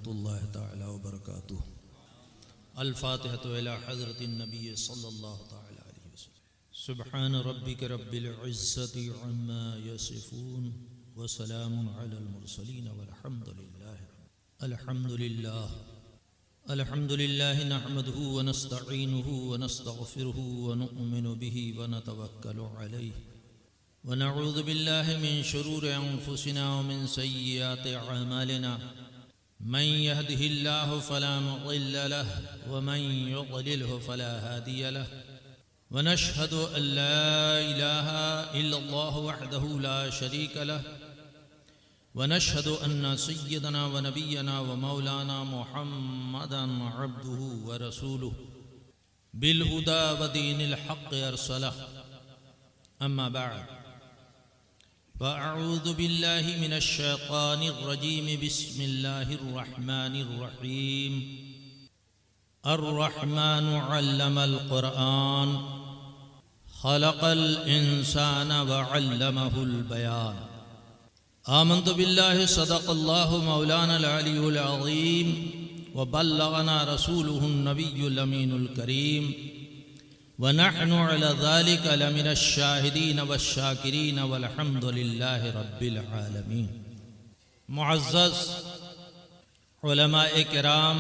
الله تعالى وبركاته. الفاتحة إلى حضرة النبي صلى الله تعالى عليه وسلم. سبحان ربك رب العزة عما يصفون وسلام على المرسلين والحمد لله. الحمد لله نحمده ونستعينه ونستغفره ونؤمن به ونتوكل عليه ونعوذ بالله من شرور أنفسنا ومن سيئات أعمالنا من يهده الله فلا مضل له ومن يضلله فلا هادي له ونشهد أن لا إله إلا الله وحده لا شريك له ونشهد أن سيدنا ونبينا ومولانا محمدا عبده ورسوله بالهدى ودين الحق أرسله. أما بعد، فأعوذ بالله من الشيطان الرجيم. بسم الله الرحمن الرحيم. الرحمن علم القرآن خلق الإنسان وعلمه البيان. آمنت بالله صدق الله مولانا العلي العظيم وبلغنا رسوله النبي الأمين الكريم ونحن على ذلك لمن الشاهدين والشاكرين والحمد لله رب العالمين. معزز علماء کرام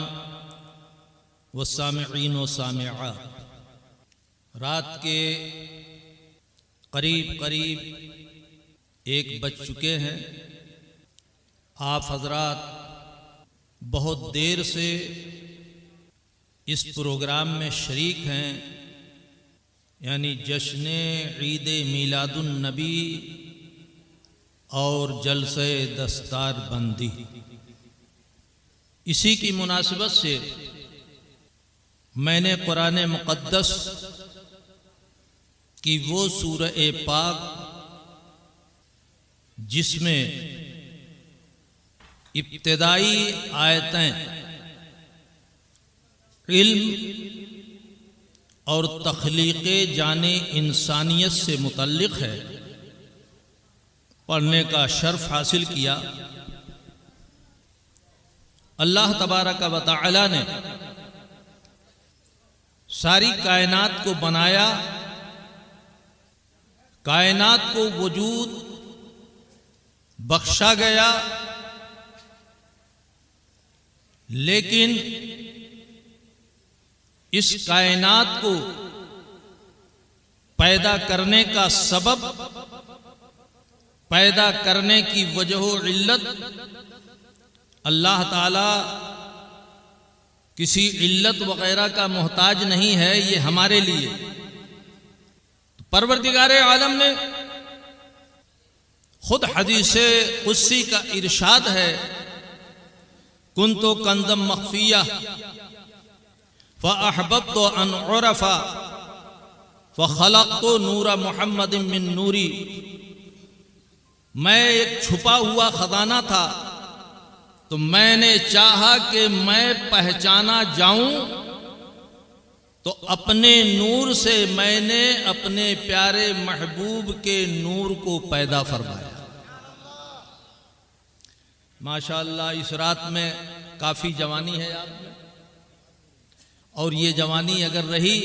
والسامعین و سامعات، رات کے قریب ایک بج چکے ہیں. آپ حضرات بہت دیر سے اس پروگرام میں شریک ہیں، یعنی جشن عید میلاد النبی اور جلسہ دستار بندی. اسی کی مناسبت سے میں نے قرآن مقدس کی وہ سورہ پاک جس میں ابتدائی آیتیں علم اور تخلیق جان انسانیت سے متعلق ہے، پڑھنے کا شرف حاصل کیا. اللہ تبارک و تعالی نے ساری کائنات کو بنایا، کائنات کو وجود بخشا گیا، لیکن اس کائنات کو پیدا کرنے کا سبب، پیدا کرنے کی وجہ و علت اللہ تعالی کسی علت وغیرہ کا محتاج نہیں ہے. یہ ہمارے لیے پروردگار عالم نے خود حدیث قدسی کا ارشاد ہے، کنت کنزا مخفیہ فاحببت ان عرف فخلقت نور محمد من نوری. میں ایک چھپا ہوا خزانہ تھا تو میں نے چاہا کہ میں پہچانا جاؤں، تو اپنے نور سے میں نے اپنے پیارے محبوب کے نور کو پیدا فرمایا. ماشاءاللہ اس رات میں کافی جوانی ہے آپ میں، اور یہ جوانی اگر رہی،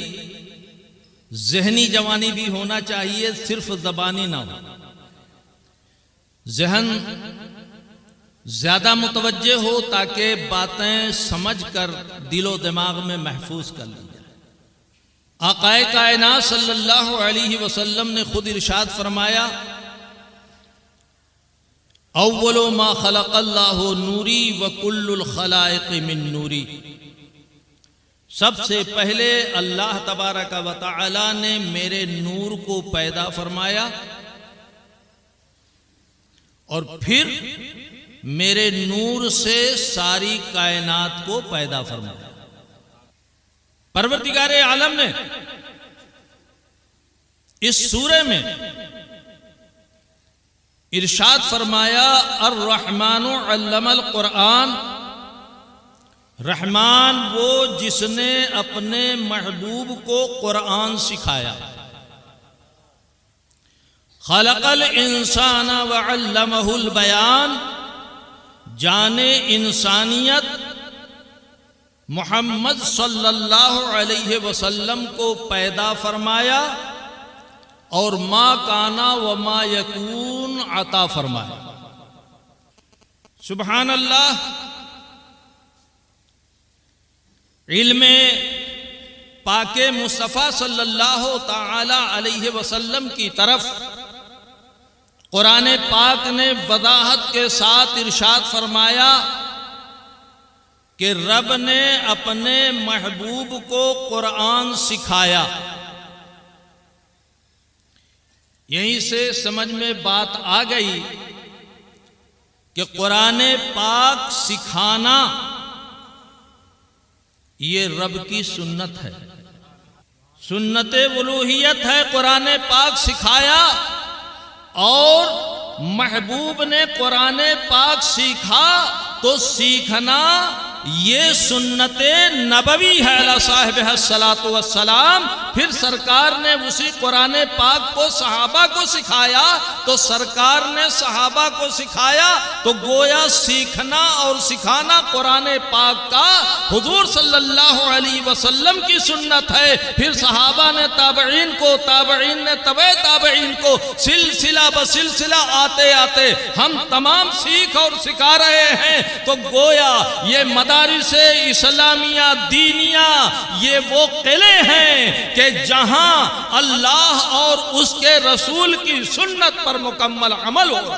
ذہنی جوانی بھی ہونا چاہیے، صرف زبانی نہ ہو. ذہن زیادہ متوجہ ہو تاکہ باتیں سمجھ کر دل و دماغ میں محفوظ کر لی جائے. آقا کائنات صلی اللہ علیہ وسلم نے خود ارشاد فرمایا، اول ما خلق اللہ نوری وکل الخلائق من نوری. سب سے پہلے اللہ تبارک و تعالی نے میرے نور کو پیدا فرمایا اور پھر میرے نور سے ساری کائنات کو پیدا فرمایا. پروردگار عالم نے اس سورہ میں ارشاد فرمایا، الرحمن علم القرآن. رحمان وہ جس نے اپنے محبوب کو قرآن سکھایا. خلق الانسان وعلمہ البیان. جان انسانیت محمد صلی اللہ علیہ وسلم کو پیدا فرمایا اور ما کانا و ما یکون عطا فرمایا۔ سبحان اللہ۔ علم پاک مصطفیٰ صلی اللہ تعالی علیہ وسلم کی طرف قرآن پاک نے وضاحت کے ساتھ ارشاد فرمایا کہ رب نے اپنے محبوب کو قرآن سکھایا۔ یہیں سے سمجھ میں بات آ گئی کہ قرآن پاک سکھانا یہ رب کی سنت ہے، سنت الوہیت ہے۔ قرآن پاک سکھایا اور محبوب نے قرآن پاک سیکھا تو سیکھنا یہ سنت نبوی ہے علیہ صاحب الصلاۃ والسلام۔ پھر سرکار نے اسی قرآن پاک کو صحابہ کو سکھایا تو سرکار نے صحابہ کو سکھایا تو گویا سیکھنا اور سکھانا قرآن پاک کا حضور صلی اللہ علیہ وسلم کی سنت ہے۔ پھر صحابہ نے تابعین کو، تابعین نے تبع تابعین کو، سلسلہ بسلسلہ آتے آتے ہم تمام سیکھ اور سکھا رہے ہیں۔ تو گویا یہ مدارس اسلامیہ دینیہ یہ وہ قلعے ہیں کہ جہاں اللہ اور اس کے رسول کی سنت پر مکمل عمل ہو۔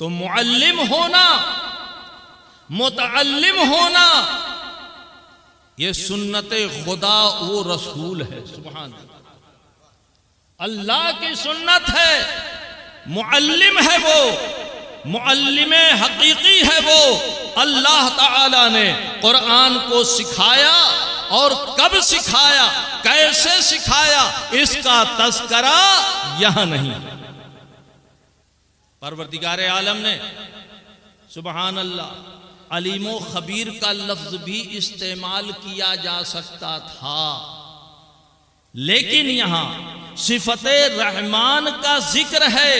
تو معلم ہونا، متعلم ہونا یہ سنت خدا و رسول ہے۔ سبحان اللہ کی سنت ہے۔ معلم ہے وہ، معلم حقیقی ہے وہ۔ اللہ تعالی نے قرآن کو سکھایا اور کب سکھایا، کیسے سکھایا، اس کا تذکرہ یہاں نہیں۔ پروردگار عالم نے سبحان اللہ علیم و خبیر کا لفظ بھی استعمال کیا جا سکتا تھا، لیکن یہاں صفت رحمان کا ذکر ہے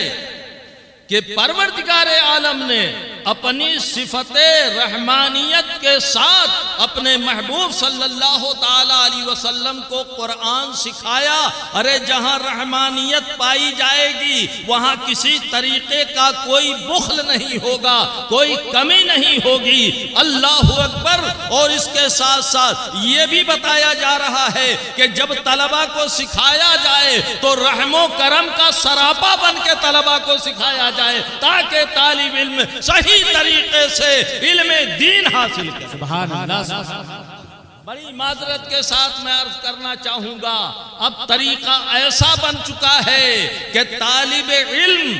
کہ پروردگار عالم نے اپنی صفت رحمانیت کے ساتھ اپنے محبوب صلی اللہ تعالی علیہ وسلم کو قرآن سکھایا۔ ارے جہاں رحمانیت پائی جائے گی وہاں کسی طریقے کا کوئی بخل نہیں ہوگا، کوئی کمی نہیں ہوگی۔ اللہ اکبر۔ اور اس کے ساتھ ساتھ یہ بھی بتایا جا رہا ہے کہ جب طلبہ کو سکھایا جائے تو رحم و کرم کا سراپا بن کے طلبہ کو سکھایا جائے تاکہ طالب علم صحیح طریقے سے علم دین حاصل کرے۔ سبحان اللہ۔ بڑی معذرت کے ساتھ میں عرض کرنا چاہوں گا، اب طریقہ ایسا بن چکا ہے کہ طالب علم،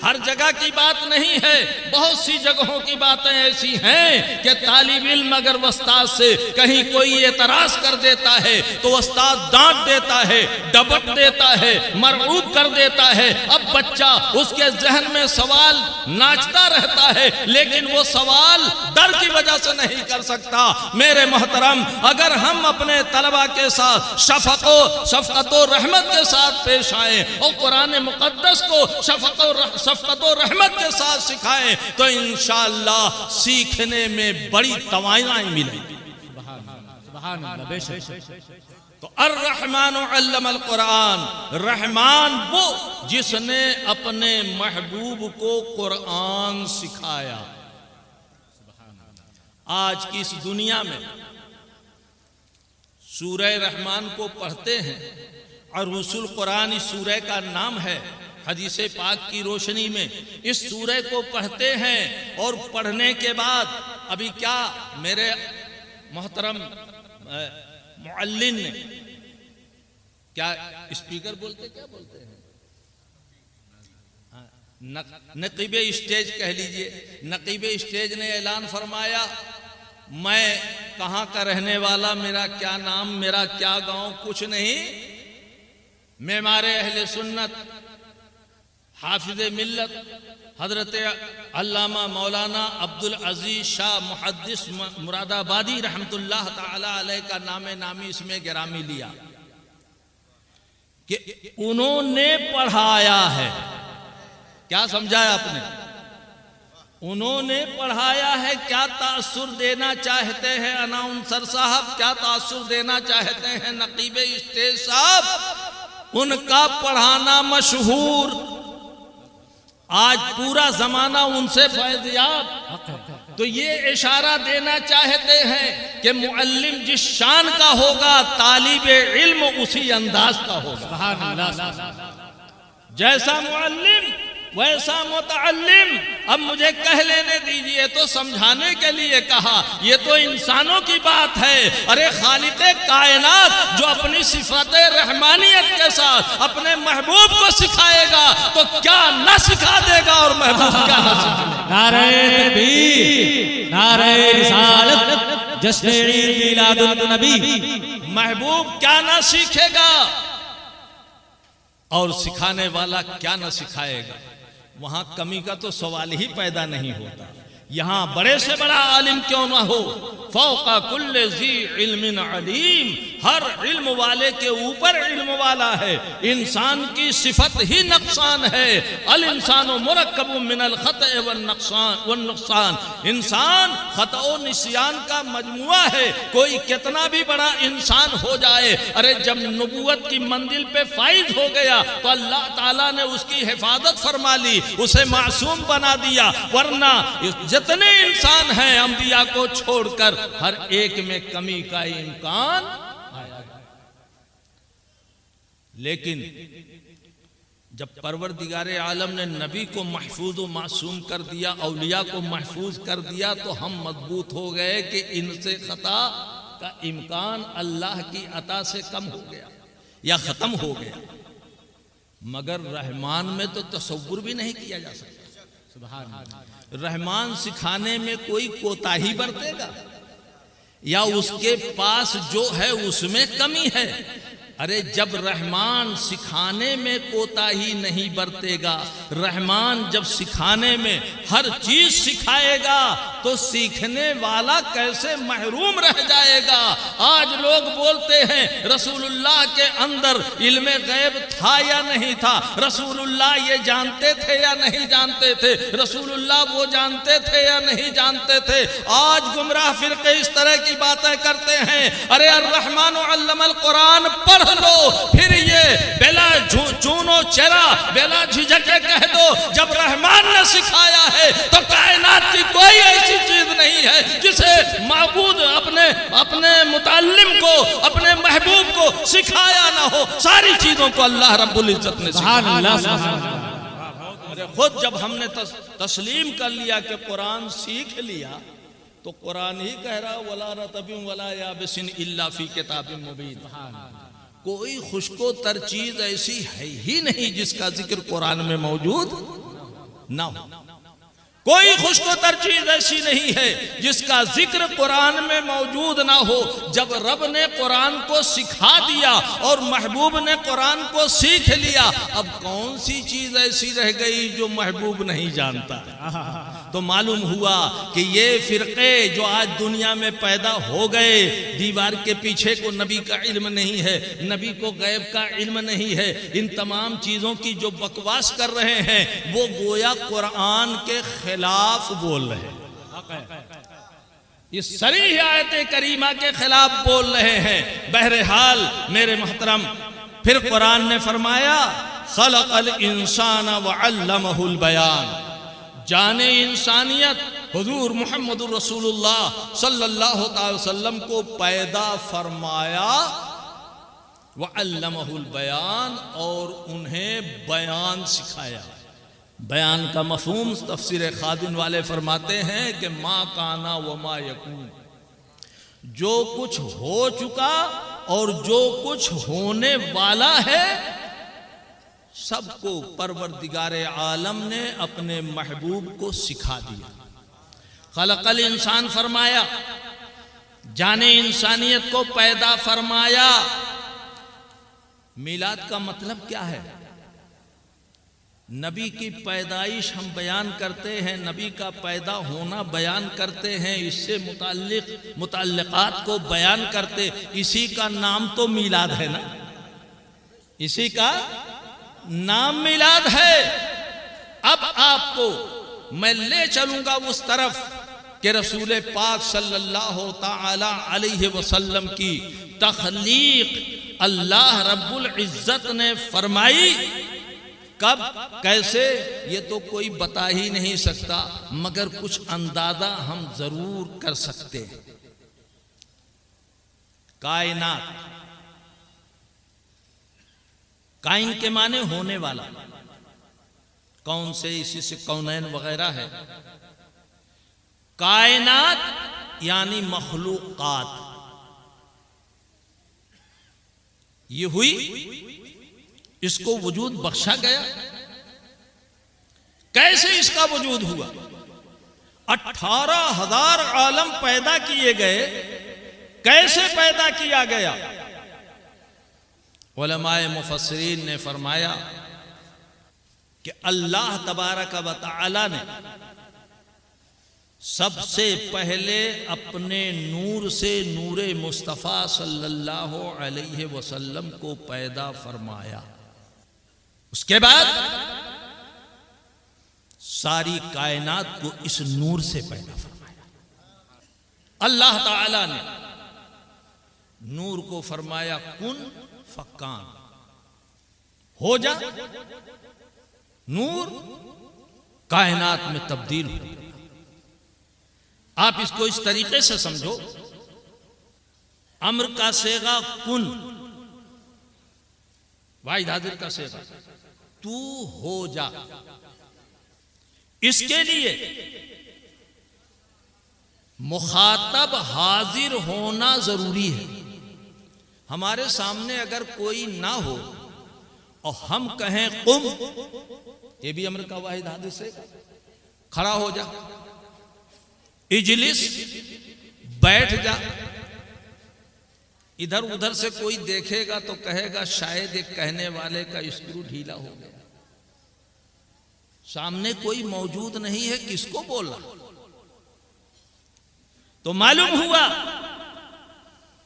ہر جگہ کی بات نہیں ہے، بہت سی جگہوں کی باتیں ایسی ہیں کہ طالب علم اگر استاد سے کہیں کوئی اعتراض کر دیتا ہے تو استاد ڈانٹ دیتا ہے، ڈبٹ دیتا ہے، مرعوب کر دیتا ہے۔ اب بچہ اس کے ذہن میں سوال ناچتا رہتا ہے لیکن وہ سوال ڈر کی وجہ سے نہیں کر سکتا۔ میرے محترم، اگر ہم اپنے طلبہ کے ساتھ شفقت و رحمت کے ساتھ پیش آئیں اور قرآن مقدس کو شفقت و رحمت کے ساتھ سکھائیں تو انشاءاللہ سیکھنے میں بڑی توانائی ملے گی۔ سبحان اللہ، بے شک۔ تو الرحمن علم القرآن، رحمان وہ جس نے اپنے محبوب کو قرآن سکھایا۔ آج کی اس دنیا میں سورہ رحمان کو پڑھتے ہیں اور رسول قرآن اس سورہ کا نام ہے۔ حدیث پاک کی روشنی میں اس سورہ کو پڑھتے ہیں اور پڑھنے کے بعد ابھی کیا میرے محترم معلم نے کیا اسپیکر بولتے، کیا بولتے ہیں، نقیب اسٹیج کہہ لیجئے، نقیب اسٹیج نے اعلان فرمایا میں کہاں کا رہنے والا، میرا کیا نام، میرا کیا گاؤں، کچھ نہیں، معمار اہل سنت حافظ ملت حضرت علامہ مولانا عبدالعزیز شاہ محدث مراد آبادی رحمت اللہ تعالی علیہ کا نام نامی اس میں گرامی لیا کہ انہوں نے پڑھایا ہے۔ کیا سمجھایا آپ نے؟ انہوں نے پڑھایا ہے. کیا تاثر دینا چاہتے ہیں اناؤنسر صاحب؟ کیا تاثر دینا چاہتے ہیں نقیب اسٹیج صاحب؟ ان کا پڑھانا مشہور، آج پورا زمانہ ان سے فیض یاب. تو یہ اشارہ دینا چاہتے ہیں کہ معلم جس شان کا ہوگا طالب علم اسی انداز کا ہوگا. جیسا معلم ویسا متعلم. اب مجھے کہہ لینے دیجئے تو سمجھانے کے لیے کہا، یہ تو انسانوں کی بات ہے. ارے خالق کائنات جو اپنی صفت رحمانیت کے ساتھ اپنے محبوب کو سکھائے گا تو کیا نہ سکھا دے گا، اور محبوب کیا نہ سکھا دے گا. نعرہ تکبیر، نعرہ رسالت، جشن عید میلاد النبی. محبوب کیا نہ سیکھے گا اور سکھانے والا کیا نہ سکھائے گا. وہاں کمی کا تو سوال ہی پیدا نہیں ہوتا. یہاں بڑے سے بڑا عالم کیوں نہ ہو، فوق کل ذی علم علیم، ہر علم والے کے اوپر علم والا ہے. انسان کی صفت ہی نقصان ہے. الانسان مرکب من الخطأ والنقصان. انسان خطا و نسیان کا مجموعہ ہے. کوئی کتنا بھی بڑا انسان ہو جائے، ارے جب نبوت کی منزل پہ فائز ہو گیا تو اللہ تعالیٰ نے اس کی حفاظت فرما لی، اسے معصوم بنا دیا. ورنہ جتنے انسان ہیں انبیاء کو چھوڑ کر ہر ایک میں کمی کا امکان آیا. لیکن جب پروردگار عالم نے نبی کو محفوظ و معصوم کر دیا، اولیاء کو محفوظ کر دیا، تو ہم مضبوط ہو گئے کہ ان سے خطا کا امکان اللہ کی عطا سے کم ہو گیا یا ختم ہو گیا. مگر رحمان میں تو تصور بھی نہیں کیا جا سکتا. سبحان اللہ. رحمان سکھانے میں کوئی کوتاہی برتے گا یا اس کے پاس جو ہے اس میں کمی ہے؟ ارے جب رحمان سکھانے میں کوتاہی نہیں برتے گا، رحمان جب سکھانے میں ہر چیز سکھائے گا تو سیکھنے والا کیسے محروم رہ جائے گا؟ آج لوگ بولتے ہیں رسول اللہ کے اندر علم غیب تھا یا نہیں تھا، رسول اللہ یہ جانتے تھے یا نہیں جانتے تھے، رسول اللہ وہ جانتے تھے یا نہیں جانتے تھے. آج گمراہ فرقے اس طرح کی باتیں کرتے ہیں. ارے الرحمن علم القرآن پڑھ لو، پھر یہ بلا چونو چرا بلا جھجکے کہہ دو جب رحمان نے سکھایا ہے تو کائنات کی کوئی ایسی چیز نہیں ہے جسے معبود اپنے متعلم کو، اپنے محبوب کو سکھایا نہ ہو. ساری چیزوں کو اللہ رب العزت نے سکھایا. خود جب ہم نے تسلیم کر لیا کہ قرآن سیکھ لیا تو قرآن ہی کہہ رہا وَلَا رَطَبٍ وَلَا يَابِسٍ إِلَّا فِي كِتَابٍ مُبِينٍ. کوئی خشک و تر چیز ایسی ہے ہی نہیں جس کا ذکر قرآن میں موجود نہ ہو. کوئی خشک و تر چیز ایسی نہیں ہے جس کا ذکر قرآن میں موجود نہ ہو. جب رب نے قرآن کو سکھا دیا اور محبوب نے قرآن کو سیکھ لیا، اب کون سی چیز ایسی رہ گئی جو محبوب نہیں جانتا؟ تو معلوم ہوا کہ یہ فرقے جو آج دنیا میں پیدا ہو گئے، دیوار کے پیچھے کو نبی کا علم نہیں ہے، نبی کو غیب کا علم نہیں ہے، ان تمام چیزوں کی جو بکواس کر رہے ہیں وہ گویا قرآن کے خلاف بول رہے ہیں، اس صریح آیت کریمہ کے خلاف بول رہے ہیں. بہرحال میرے محترم، پھر قرآن نے فرمایا خلق الانسان وعلمہ البیان. جان انسانیت حضور محمد رسول اللہ صلی اللہ علیہ وسلم کو پیدا فرمایا، وعلمہ البیان، اور انہیں بیان سکھایا. بیان کا مفہوم تفسیر خادن والے فرماتے ہیں کہ ما کانا وما یکون، جو کچھ ہو چکا اور جو کچھ ہونے والا ہے سب کو پروردگار عالم نے اپنے محبوب کو سکھا دیا. خلق الانسان فرمایا، جان انسانیت کو پیدا فرمایا. میلاد کا مطلب کیا ہے؟ نبی کی پیدائش ہم بیان کرتے ہیں، نبی کا پیدا ہونا بیان کرتے ہیں، اس سے متعلقات کو بیان کرتے. اسی کا نام تو میلاد ہے نا، اسی کا نام میلاد ہے. اب آپ کو میں لے چلوں گا اس طرف کہ رسول پاک صلی اللہ تعالی علیہ وسلم کی تخلیق اللہ رب العزت نے فرمائی. کب کیسے یہ تو کوئی بتا ہی نہیں سکتا، مگر کچھ اندازہ ہم ضرور کر سکتے ہیں. کائنات، کائن کے معنی ہونے والا، کون سے اسی سے کونین وغیرہ ہے. کائنات یعنی مخلوقات. یہ ہوئی، اس کو وجود بخشا گیا. کیسے اس کا وجود ہوا؟ 18,000 عالم پیدا کیے گئے. کیسے پیدا کیا گیا؟ علماء مفسرین نے فرمایا کہ اللہ تبارک و تعالی نے سب سے پہلے اپنے نور سے نور مصطفیٰ صلی اللہ علیہ وسلم کو پیدا فرمایا. اس کے بعد ساری کائنات کو اس نور سے پیدا فرمایا. اللہ تعالی نے نور کو فرمایا کن فکان، ہو جا. نور کائنات میں تبدیل ہو. آپ اس کو اس طریقے سے سمجھو، امر کا صیغہ کن، واحد حاضر کا صیغہ تو ہو جا. اس کے لیے مخاطب حاضر ہونا ضروری ہے. ہمارے سامنے اگر کوئی نہ ہو اور ہم کہیں قم، یہ بھی امر کا واحد حاضر سے کھڑا ہو جا. اجلس، بیٹھ جا. ادھر ادھر سے کوئی دیکھے گا تو کہے گا شاید ایک کہنے والے کا اسکرو ڈھیلا ہو گیا. سامنے کوئی موجود نہیں ہے، کس کو بولا؟ تو معلوم ہوا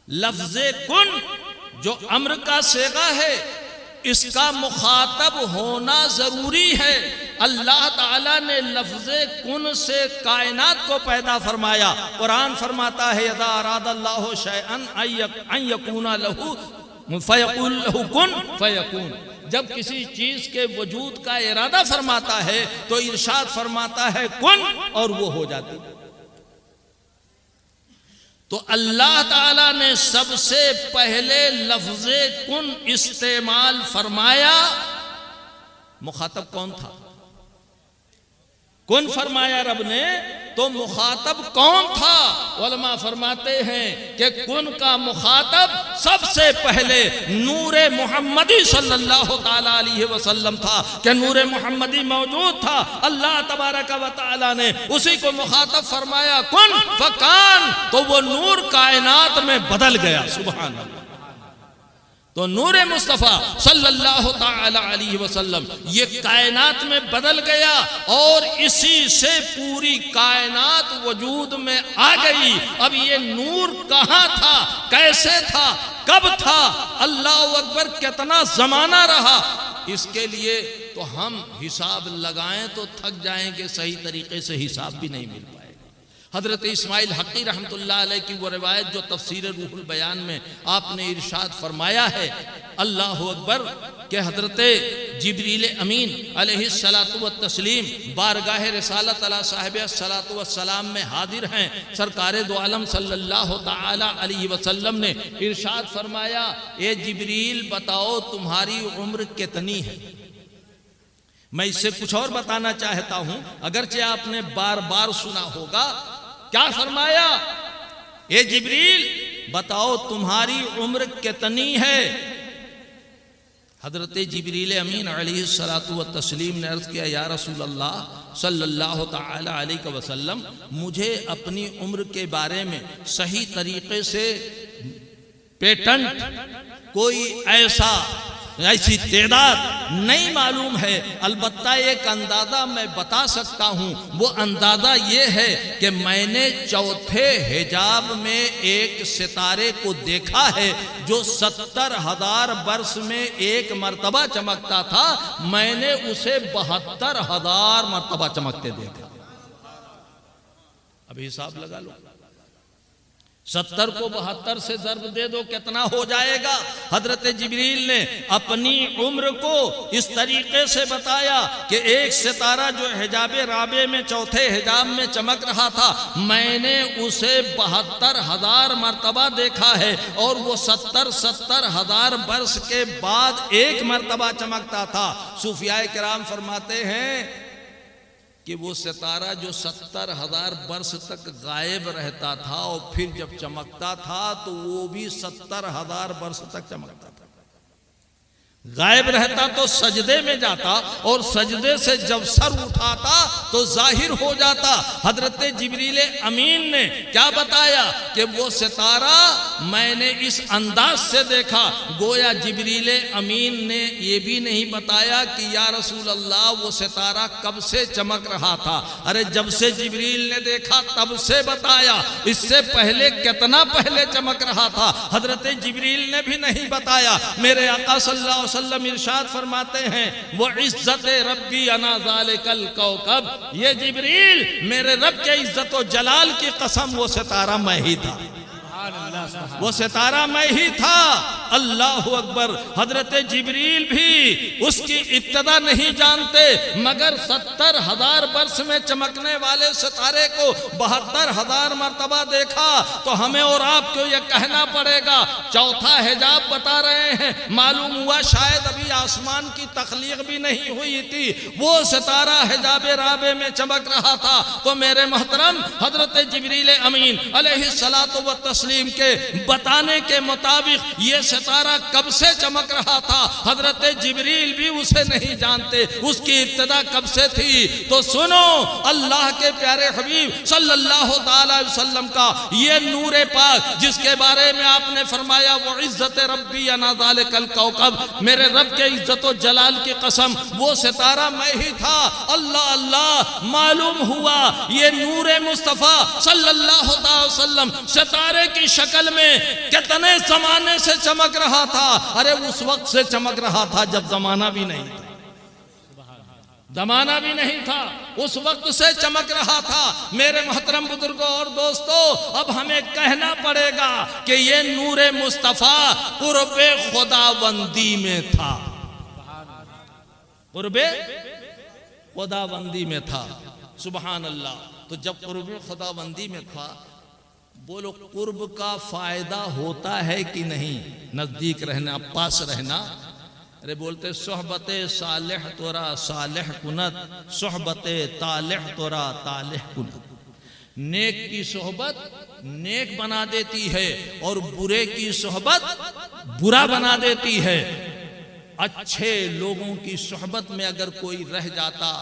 لفظ کن جو امر کا صیغہ ہے، اس کا مخاطب ہونا ضروری ہے. اللہ تعالیٰ نے لفظ کن سے کائنات کو پیدا فرمایا. قرآن فرماتا ہے اذا اراد اللہ شیئا ان یکون لہ فیقول لہ کن فیکون. جب کسی چیز کے وجود کا ارادہ فرماتا ہے تو ارشاد فرماتا ہے کن، اور وہ ہو جاتی. تو اللہ تعالیٰ نے سب سے پہلے لفظ کن استعمال فرمایا. مخاطب کون تھا؟ کن فرمایا رب نے تو مخاطب کون تھا؟ علماء فرماتے ہیں کہ کن کا مخاطب سب سے پہلے نور محمدی صلی اللہ تعالی علیہ وسلم تھا. کہ نور محمدی موجود تھا، اللہ تبارک و تعالی نے اسی کو مخاطب فرمایا کن فکان، تو وہ نور کائنات میں بدل گیا. سبحان اللہ. تو نور مصطفیٰ صلی اللہ تعالی علیہ وسلم یہ کائنات میں بدل گیا، اور اسی سے پوری کائنات وجود میں آ گئی. اب یہ نور کہاں تھا، کیسے تھا، کب تھا، اللہ اکبر، کتنا زمانہ رہا، اس کے لیے تو ہم حساب لگائیں تو تھک جائیں گے، صحیح طریقے سے حساب بھی نہیں مل پائے. حضرت اسماعیل حقی رحمت اللہ علیہ کی وہ روایت جو تفسیر روح البیان میں آپ نے ارشاد فرمایا ہے، اللہ اکبر، کہ حضرت جبریل امین علیہ السلام بارگاہ رسالت علی صاحب الصلاۃ والسلام میں حاضر ہیں. سرکار دو عالم صلی اللہ تعالی علیہ وسلم نے ارشاد فرمایا اے جبریل بتاؤ تمہاری عمر کتنی ہے. میں اس سے کچھ اور بتانا چاہتا ہوں، اگرچہ آپ نے بار بار سنا ہوگا. کیا فرمایا؟ اے جبریل بتاؤ تمہاری عمر کتنی ہے. حضرت جبریل امین علیہ السلام نے عرض کیا یا رسول اللہ صلی اللہ تعالی علیہ وسلم، مجھے اپنی عمر کے بارے میں صحیح طریقے سے پیٹنٹ کوئی ایسی تعداد نہیں معلوم ہے، البتہ ایک اندازہ میں بتا سکتا ہوں. وہ اندازہ یہ ہے کہ میں نے چوتھے حجاب میں ایک ستارے کو دیکھا ہے جو 70,000 برس میں ایک مرتبہ چمکتا تھا. میں نے اسے 72,000 مرتبہ چمکتے دیکھا. اب حساب لگا لو، 70 کو 72 سے ضرب دے دو کتنا ہو جائے گا؟ حضرت جبریل نے اپنی عمر کو اس طریقے سے بتایا کہ ایک ستارہ جو حجاب رابع میں چوتھے حجاب میں چمک رہا تھا، میں نے اسے 72,000 مرتبہ دیکھا ہے، اور وہ 70,000 برس کے بعد ایک مرتبہ چمکتا تھا۔ صوفیاء کرام فرماتے ہیں کہ وہ ستارہ جو 70,000 برس تک غائب رہتا تھا اور پھر جب چمکتا تھا تو وہ بھی 70,000 برس تک چمکتا تھا۔ غائب رہتا تو سجدے میں جاتا، اور سجدے سے جب سر اٹھاتا تو ظاہر ہو جاتا۔ حضرت جبریل امین نے کیا بتایا کہ وہ ستارہ میں نے اس انداز سے دیکھا، گویا جبریل امین نے یہ بھی نہیں بتایا کہ یا رسول اللہ وہ ستارہ کب سے چمک رہا تھا۔ ارے جب سے جبریل نے دیکھا تب سے بتایا، اس سے پہلے کتنا پہلے چمک رہا تھا حضرت جبریل نے بھی نہیں بتایا۔ میرے آقا صلی اللہ علیہ وسلم ارشاد فرماتے ہیں وَعِزَّتِ رَبِّي أَنَا ذَلِكَ الْكَوْكَبْ، یہ جبریل میرے رب کے عزت و جلال کی قسم وہ ستارہ میں ہی تھا، وہ ستارہ میں ہی تھا۔ اللہ اکبر۔ حضرت جبریل بھی اس کی ابتدا نہیں جانتے، مگر 70,000 برس میں چمکنے والے ستارے کو 72,000 مرتبہ دیکھا تو ہمیں اور آپ کو یہ کہنا پڑے گا چوتھا حجاب بتا رہے ہیں، معلوم ہوا شاید ابھی آسمان کی تخلیق بھی نہیں ہوئی تھی، وہ ستارہ حجاب رابع میں چمک رہا تھا۔ تو میرے محترم حضرت جبریل امین علیہ الصلاۃ والتسلیم کے بتانے کے مطابق یہ ستارہ کب سے چمک رہا تھا حضرت جبریل بھی اسے نہیں جانتے، اس کی ابتدا کب سے تھی۔ تو سنو اللہ کے پیارے حبیب صلی اللہ تعالی وسلم کا یہ نور پاک جس کے بارے میں آپ نے فرمایا وعزت ربی انا ذالک الکوکب، میرے رب کے عزت و جلال کی قسم وہ ستارہ میں ہی تھا۔ اللہ اللہ، معلوم ہوا یہ نور مصطفیٰ صلی اللہ تعالی وسلم ستارے کی شکل میں کتنے زمانے سے چمک رہا تھا۔ ارے اس وقت سے چمک رہا تھا جب زمانہ بھی نہیں تھا، زمانہ بھی نہیں تھا، اس وقت سے چمک رہا تھا۔ میرے محترم بزرگوں اور دوستوں، اب ہمیں کہنا پڑے گا کہ یہ نور مصطفیٰ قرب خداوندی میں تھا، قرب خداوندی میں تھا۔ سبحان اللہ۔ تو جب قرب خداوندی میں تھا، بولو قرب کا فائدہ ہوتا ہے کہ نہیں؟ نزدیک رہنا، پاس رہنا۔ ارے بولتے صحبت صالح تورا صالح کنت، صحبت طالح تورا طالح کنت۔ نیک کی صحبت نیک بنا دیتی ہے اور برے کی صحبت برا بنا دیتی ہے۔ اچھے لوگوں کی صحبت میں اگر کوئی رہ جاتا،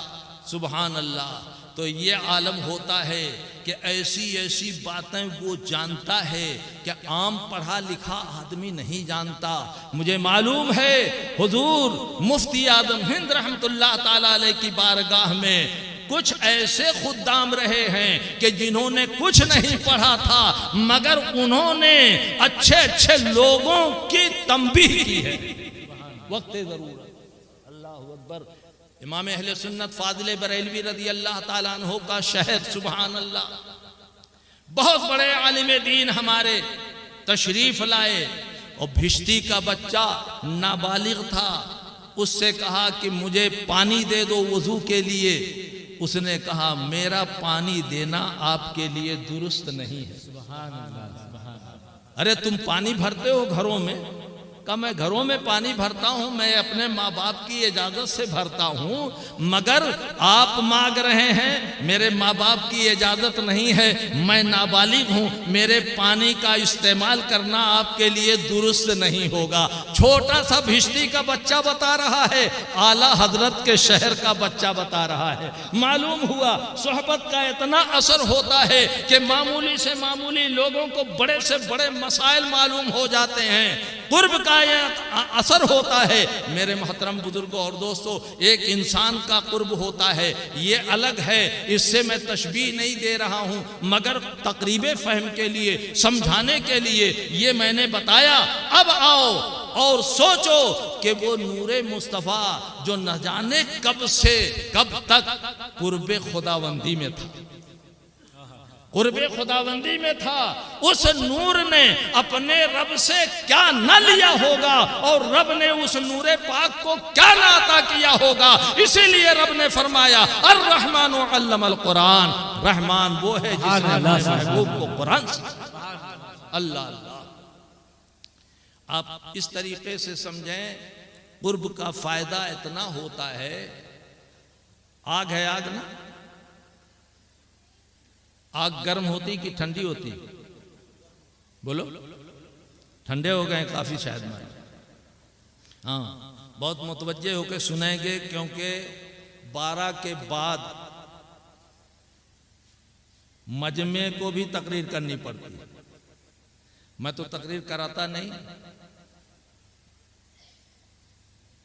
سبحان اللہ، تو یہ عالم ہوتا ہے کہ ایسی ایسی باتیں وہ جانتا ہے کہ عام پڑھا لکھا آدمی نہیں جانتا۔ مجھے معلوم ہے حضور مفتی اعظم ہند رحمت اللہ تعالی علیہ کی بارگاہ میں کچھ ایسے خدام رہے ہیں کہ جنہوں نے کچھ نہیں پڑھا تھا مگر انہوں نے اچھے اچھے لوگوں کی تنبیہ کی ہے وقت ضرورت۔ اللہ اکبر۔ امام اہل سنت فاضل بریلوی رضی اللہ تعالیٰ عنہ کا شہد، سبحان اللہ، بہت بڑے عالم دین ہمارے تشریف لائے، اور بھشتی کا بچہ نابالغ تھا، اس سے کہا کہ مجھے پانی دے دو وضو کے لیے۔ اس نے کہا میرا پانی دینا آپ کے لیے درست نہیں ہے۔ سبحان اللہ، سبحان اللہ۔ ارے تم پانی بھرتے ہو گھروں میں؟ کہ میں گھروں میں پانی بھرتا ہوں، میں اپنے ماں باپ کی اجازت سے بھرتا ہوں، مگر آپ مانگ رہے ہیں میرے ماں باپ کی اجازت نہیں ہے، میں نابالغ ہوں، میرے پانی کا استعمال کرنا آپ کے لیے درست نہیں ہوگا۔ چھوٹا سا بھشتی کا بچہ بتا رہا ہے، اعلیٰ حضرت کے شہر کا بچہ بتا رہا ہے۔ معلوم ہوا صحبت کا اتنا اثر ہوتا ہے کہ معمولی سے معمولی لوگوں کو بڑے سے بڑے مسائل معلوم ہو جاتے ہیں۔ قرب کا اثر ہوتا ہے۔ میرے محترم بزرگوں اور دوستوں، ایک انسان کا قرب ہوتا ہے، یہ الگ ہے، اس سے میں تشبیہ نہیں دے رہا ہوں، مگر تقریب فہم کے لیے، سمجھانے کے لیے یہ میں نے بتایا۔ اب آؤ اور سوچو کہ وہ نور مصطفیٰ جو نہ جانے کب سے کب تک قرب خداوندی میں تھا، قرب خداوندی میں تھا، اس نور نے اپنے رب سے کیا نہ لیا ہوگا اور رب نے اس نور پاک کو کیا نہ عطا کیا ہوگا. اسی لیے رب نے فرمایا الرحمن علم القرآن، رحمان وہ ہے جس نے اپنے محبوب کو قرآن سکھایا. اللہ اللہ. آپ اس طریقے سے سمجھیں قرب کا فائدہ اتنا ہوتا ہے. آگ ہے، آگ نا، آگ گرم ہوتی کہ ٹھنڈی ہوتی؟ بولو. ٹھنڈے ہو گئے کافی شاید میں. ہاں بہت متوجہ ہو کے سنیں گے کیونکہ 12 کے بعد مجمع کو بھی تقریر کرنی پڑتی ہے. میں تو تقریر کراتا نہیں،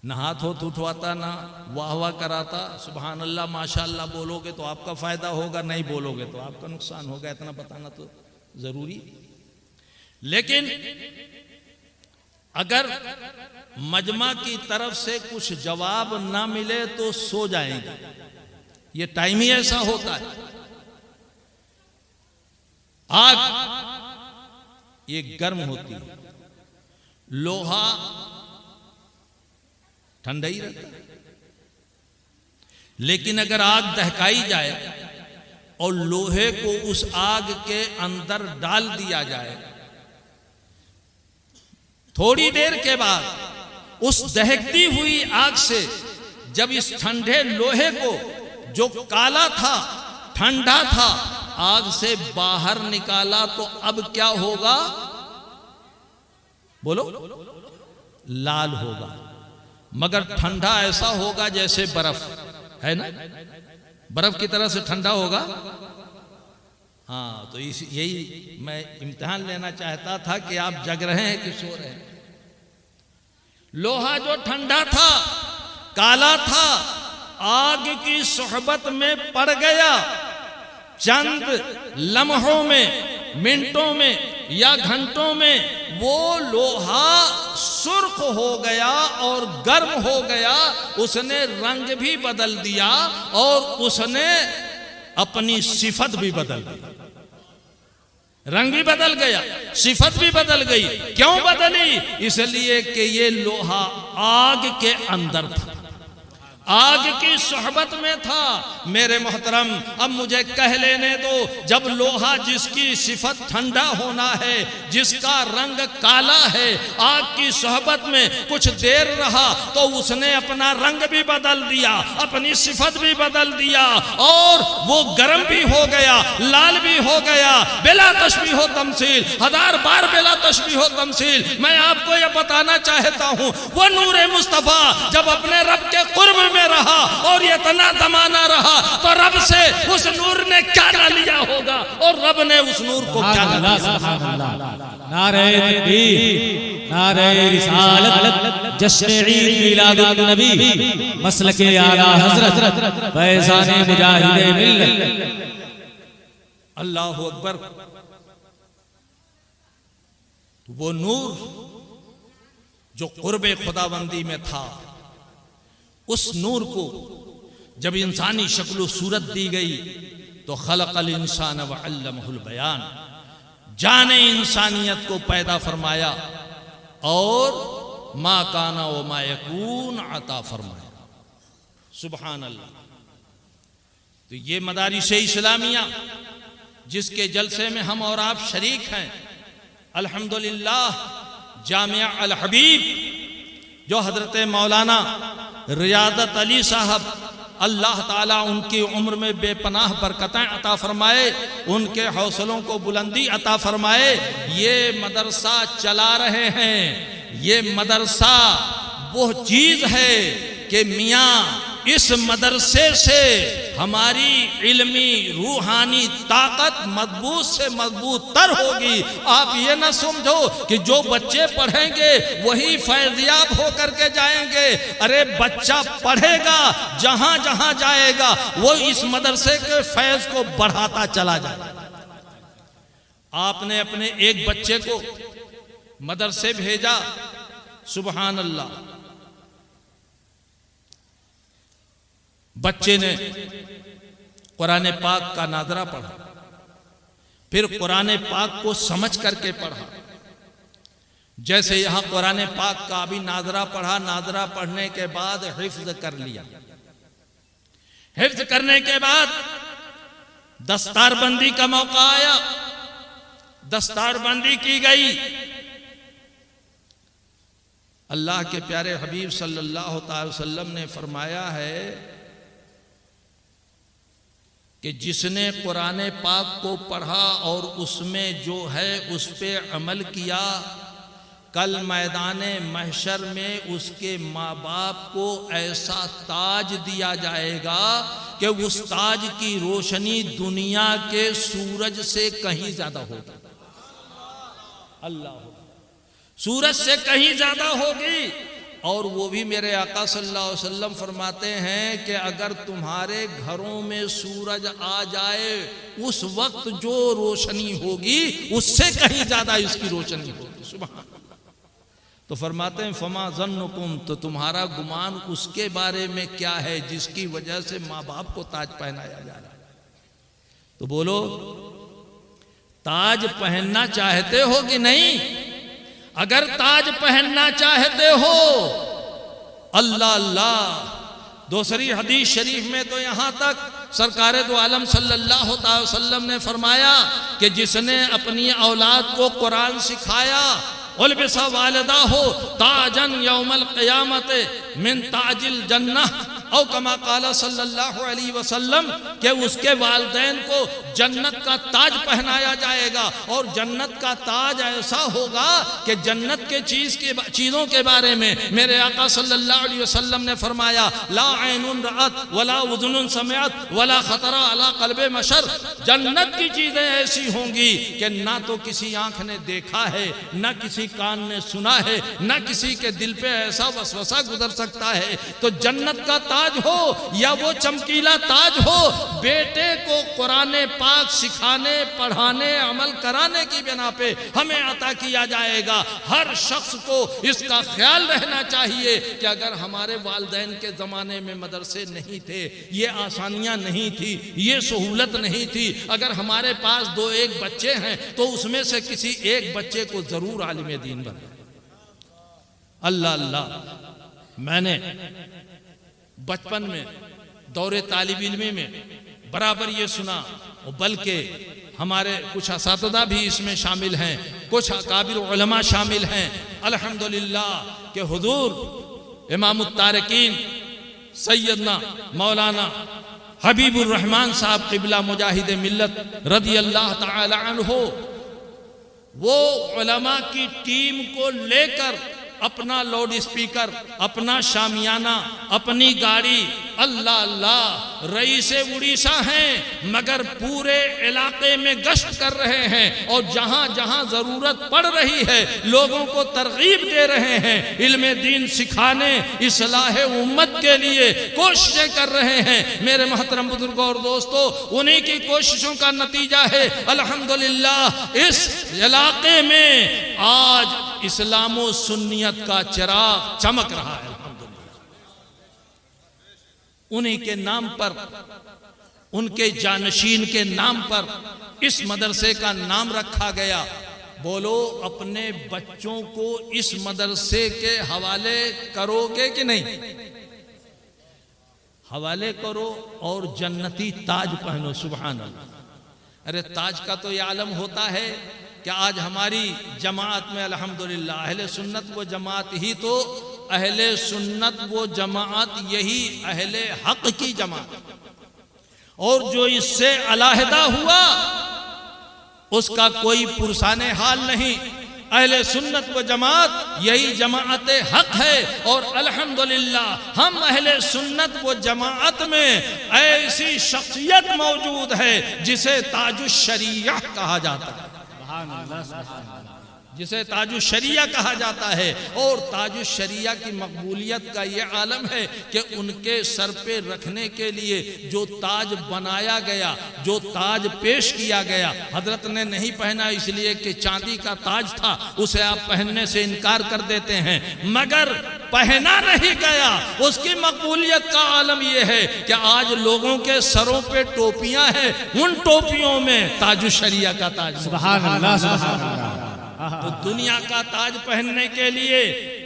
نہ ہاتھ ہوت اٹھواتا، نہ واہ واہ کراتا. سبحان اللہ ماشاءاللہ بولو گے تو آپ کا فائدہ ہوگا، نہیں بولو گے تو آپ کا نقصان ہوگا. اتنا بتانا تو ضروری. لیکن اگر مجمع کی طرف سے کچھ جواب نہ ملے تو سو جائیں گے. یہ ٹائم ہی ایسا ہوتا ہے. آگ یہ گرم ہوتی ہے، لوہا ٹھنڈا ہی رہتا ہے. لیکن اگر آگ دہکائی جائے اور لوہے کو اس آگ کے اندر ڈال دیا جائے، تھوڑی دیر کے بعد اس دہکتی ہوئی آگ سے جب اس ٹھنڈے لوہے کو جو کالا تھا، ٹھنڈا تھا، آگ سے باہر نکالا تو اب کیا ہوگا؟ بولو. لال ہوگا، مگر ٹھنڈا ایسا ہوگا جیسے برف ہے نا، برف کی طرح سے ٹھنڈا ہوگا. ہاں تو یہی میں امتحان لینا چاہتا تھا کہ آپ جگ رہے ہیں کہ سو رہے ہیں. لوہا جو ٹھنڈا تھا، کالا تھا، آگ کی صحبت میں پڑ گیا، چند لمحوں میں، منٹوں میں یا گھنٹوں میں وہ لوہا سرخ ہو گیا اور گرم ہو گیا. اس نے رنگ بھی بدل دیا اور اس نے اپنی صفت بھی بدل دی. رنگ بھی بدل گیا، صفت بھی بدل گئی. کیوں بدلی؟ اس لیے کہ یہ لوہا آگ کے اندر تھا، آگ کی صحبت میں تھا. میرے محترم اب مجھے کہہ لینے دو، جب لوہا جس کی صفت ٹھنڈا ہونا ہے، جس کا رنگ کالا ہے، آگ کی صحبت میں کچھ دیر رہا تو اس نے اپنا رنگ بھی بدل دیا، اپنی صفت بھی بدل دیا اور وہ گرم بھی ہو گیا، لال بھی ہو گیا. بلا تشبیہ و تمثیل، 1000 بار بلا تشبیہ و تمثیل. میں آپ کو یہ بتانا چاہتا ہوں وہ نور مصطفیٰ جب اپنے رب کے قرب میں رہا اور یہ اتنا زمانہ رہا تو رب سے اس نور نے کیا نہ لیا ہوگا اور رب نے اس نور کو کیا نہ لیا. نعرہ تکبیر، نعرہ رسالت، جشن عید میلاد النبی، مسلک اعلی حضرت فیضان مجاہد ملت. اللہ اکبر. وہ نور جو قرب خداوندی میں تھا، اس نور کو جب انسانی شکل و صورت دی گئی تو خلق الانسان وعلمہ البیان، جان انسانیت کو پیدا فرمایا اور ما کان و ما یکون عطا فرمایا. سبحان اللہ. تو یہ مدارس اسلامیہ جس کے جلسے میں ہم اور آپ شریک ہیں، الحمدللہ جامعہ الحبیب جو حضرت مولانا ریاضت علی صاحب اللہ تعالیٰ ان کی عمر میں بے پناہ برکتیں عطا فرمائے، ان کے حوصلوں کو بلندی عطا فرمائے، یہ مدرسہ چلا رہے ہیں. یہ مدرسہ وہ چیز ہے کہ میاں اس مدرسے سے ہماری علمی روحانی طاقت مضبوط سے مضبوط تر ہوگی. آپ یہ نہ سمجھو کہ جو بچے پڑھیں گے وہی فیضیاب ہو کر کے جائیں گے. ارے بچہ پڑھے گا، جہاں جہاں جائے گا وہ اس مدرسے کے فیض کو بڑھاتا چلا جائے گا. آپ نے اپنے ایک بچے کو مدرسے بھیجا، سبحان اللہ، بچے نے قرآن پاک کا ناظرہ پڑھا، پھر قرآن پاک کو سمجھ کر کے پڑھا. جیسے یہاں قرآن پاک کا بھی ناظرہ پڑھا، ناظرہ پڑھنے کے بعد حفظ کر لیا. حفظ کرنے کے بعد دستار بندی کا موقع آیا، دستار بندی کی گئی. اللہ کے پیارے حبیب صلی اللہ تعالی وسلم نے فرمایا ہے کہ جس نے قرآن پاک کو پڑھا اور اس میں جو ہے اس پہ عمل کیا، کل میدان محشر میں اس کے ماں باپ کو ایسا تاج دیا جائے گا کہ اس تاج کی روشنی دنیا کے سورج سے کہیں زیادہ ہوگی. اللہ، سورج سے کہیں زیادہ ہوگی. اور وہ بھی میرے آقا صلی اللہ علیہ وسلم فرماتے ہیں کہ اگر تمہارے گھروں میں سورج آ جائے اس وقت جو روشنی ہوگی اس سے کہیں زیادہ اس کی روشنی ہوگی. سبحان اللہ. تو فرماتے ہیں فما ظنکم، تو تمہارا گمان اس کے بارے میں کیا ہے جس کی وجہ سے ماں باپ کو تاج پہنایا جا رہا ہے. تو بولو، تاج پہننا چاہتے ہو کہ نہیں؟ اگر تاج پہننا چاہتے ہو، اللہ اللہ. دوسری حدیث شریف میں تو یہاں تک سرکار دو عالم صلی اللہ تعالی وسلم نے فرمایا کہ جس نے اپنی اولاد کو قرآن سکھایا، البس والدہ تاجن یوم القیامت من تاج الجنہ، او کما قال صلی اللہ علیہ وسلم، کہ اس کے والدین کو جنت کا تاج پہنایا جائے گا. اور جنت کا تاج ایسا ہوگا کہ جنت کے چیزوں کے بارے میں میرے آقا صلی اللہ علیہ وسلم نے فرمایا لا عین رأت ولا اذن سمعت ولا خطر علی قلب بشر. جنت کی چیزیں ایسی ہوں گی کہ نہ تو کسی آنکھ نے دیکھا ہے، نہ کسی کان نے سنا ہے، نہ کسی کے دل پہ ایسا وسوسہ گزر سکتا ہے. تو جنت کا تاج ہو یا وہ چمکیلا تاج ہو، بیٹے کو قرآن پاک سکھانے، پڑھانے، عمل کرانے کی بنا پہ ہمیں عطا کیا جائے گا. ہر شخص کو اس کا خیال رہنا چاہیے کہ اگر ہمارے والدین کے زمانے میں مدرسے نہیں تھے، یہ آسانیاں نہیں تھی، یہ سہولت نہیں تھی، اگر ہمارے پاس 2-1 بچے ہیں تو اس میں سے کسی ایک بچے کو ضرور عالم دین بنائے. اللہ اللہ. میں نے بچپن میں دور طالب علمی میں برابر یہ سنا، بلکہ ہمارے کچھ اساتذہ بھی اس میں شامل ہیں، کچھ اکابر علماء شامل ہیں الحمدللہ، کہ حضور امام التارکین سیدنا مولانا حبیب الرحمن صاحب قبلہ مجاہد ملت رضی اللہ تعالی عنہ، وہ علماء کی ٹیم کو لے کر اپنا لاؤڈ اسپیکر، اپنا شامیانہ، اپنی گاڑی، اللہ اللہ، رئیس اڑیسہ ہیں مگر پورے علاقے میں گشت کر رہے ہیں اور جہاں جہاں ضرورت پڑ رہی ہے لوگوں کو ترغیب دے رہے ہیں، علم دین سکھانے، اصلاح امت کے لیے کوششیں کر رہے ہیں. میرے محترم بزرگوں اور دوستو، انہی کی کوششوں کا نتیجہ ہے الحمدللہ اس علاقے میں آج اسلام و سنیت کا چراغ چمک رہا ہے. انہی کے نام پر، ان کے جانشین کے نام پر اس مدرسے کا نام رکھا گیا. بولو، اپنے بچوں کو اس مدرسے کے حوالے کرو گے کہ نہیں؟ حوالے کرو اور جنتی تاج پہنو. سبحان اللہ. ارے تاج کا تو یہ عالم ہوتا ہے کہ آج ہماری جماعت میں الحمدللہ اہل سنت و جماعت ہی تو، اہل سنت و جماعت یہی اہل حق کی جماعت، اور جو اس سے علیحدہ ہوا اس کا کوئی پرسان حال نہیں. اہل سنت و جماعت یہی جماعت حق ہے، اور الحمدللہ ہم اہل سنت و جماعت میں ایسی شخصیت موجود ہے جسے تاج الشریعہ کہا جاتا ہے. جسے تاج الشریعہ کہا جاتا ہے، اور تاج الشریعہ کی مقبولیت کا یہ عالم ہے کہ ان کے سر پہ رکھنے کے لیے جو تاج بنایا گیا، جو تاج پیش کیا گیا، حضرت نے نہیں پہنا اس لیے کہ چاندی کا تاج تھا، اسے آپ پہننے سے انکار کر دیتے ہیں، مگر پہنا نہیں گیا۔ اس کی مقبولیت کا عالم یہ ہے کہ آج لوگوں کے سروں پہ ٹوپیاں ہیں، ان ٹوپیوں میں تاج الشریعہ کا تاج۔ سبحان اللہ، سبحان اللہ۔ تو دنیا کا تاج پہننے کے لیے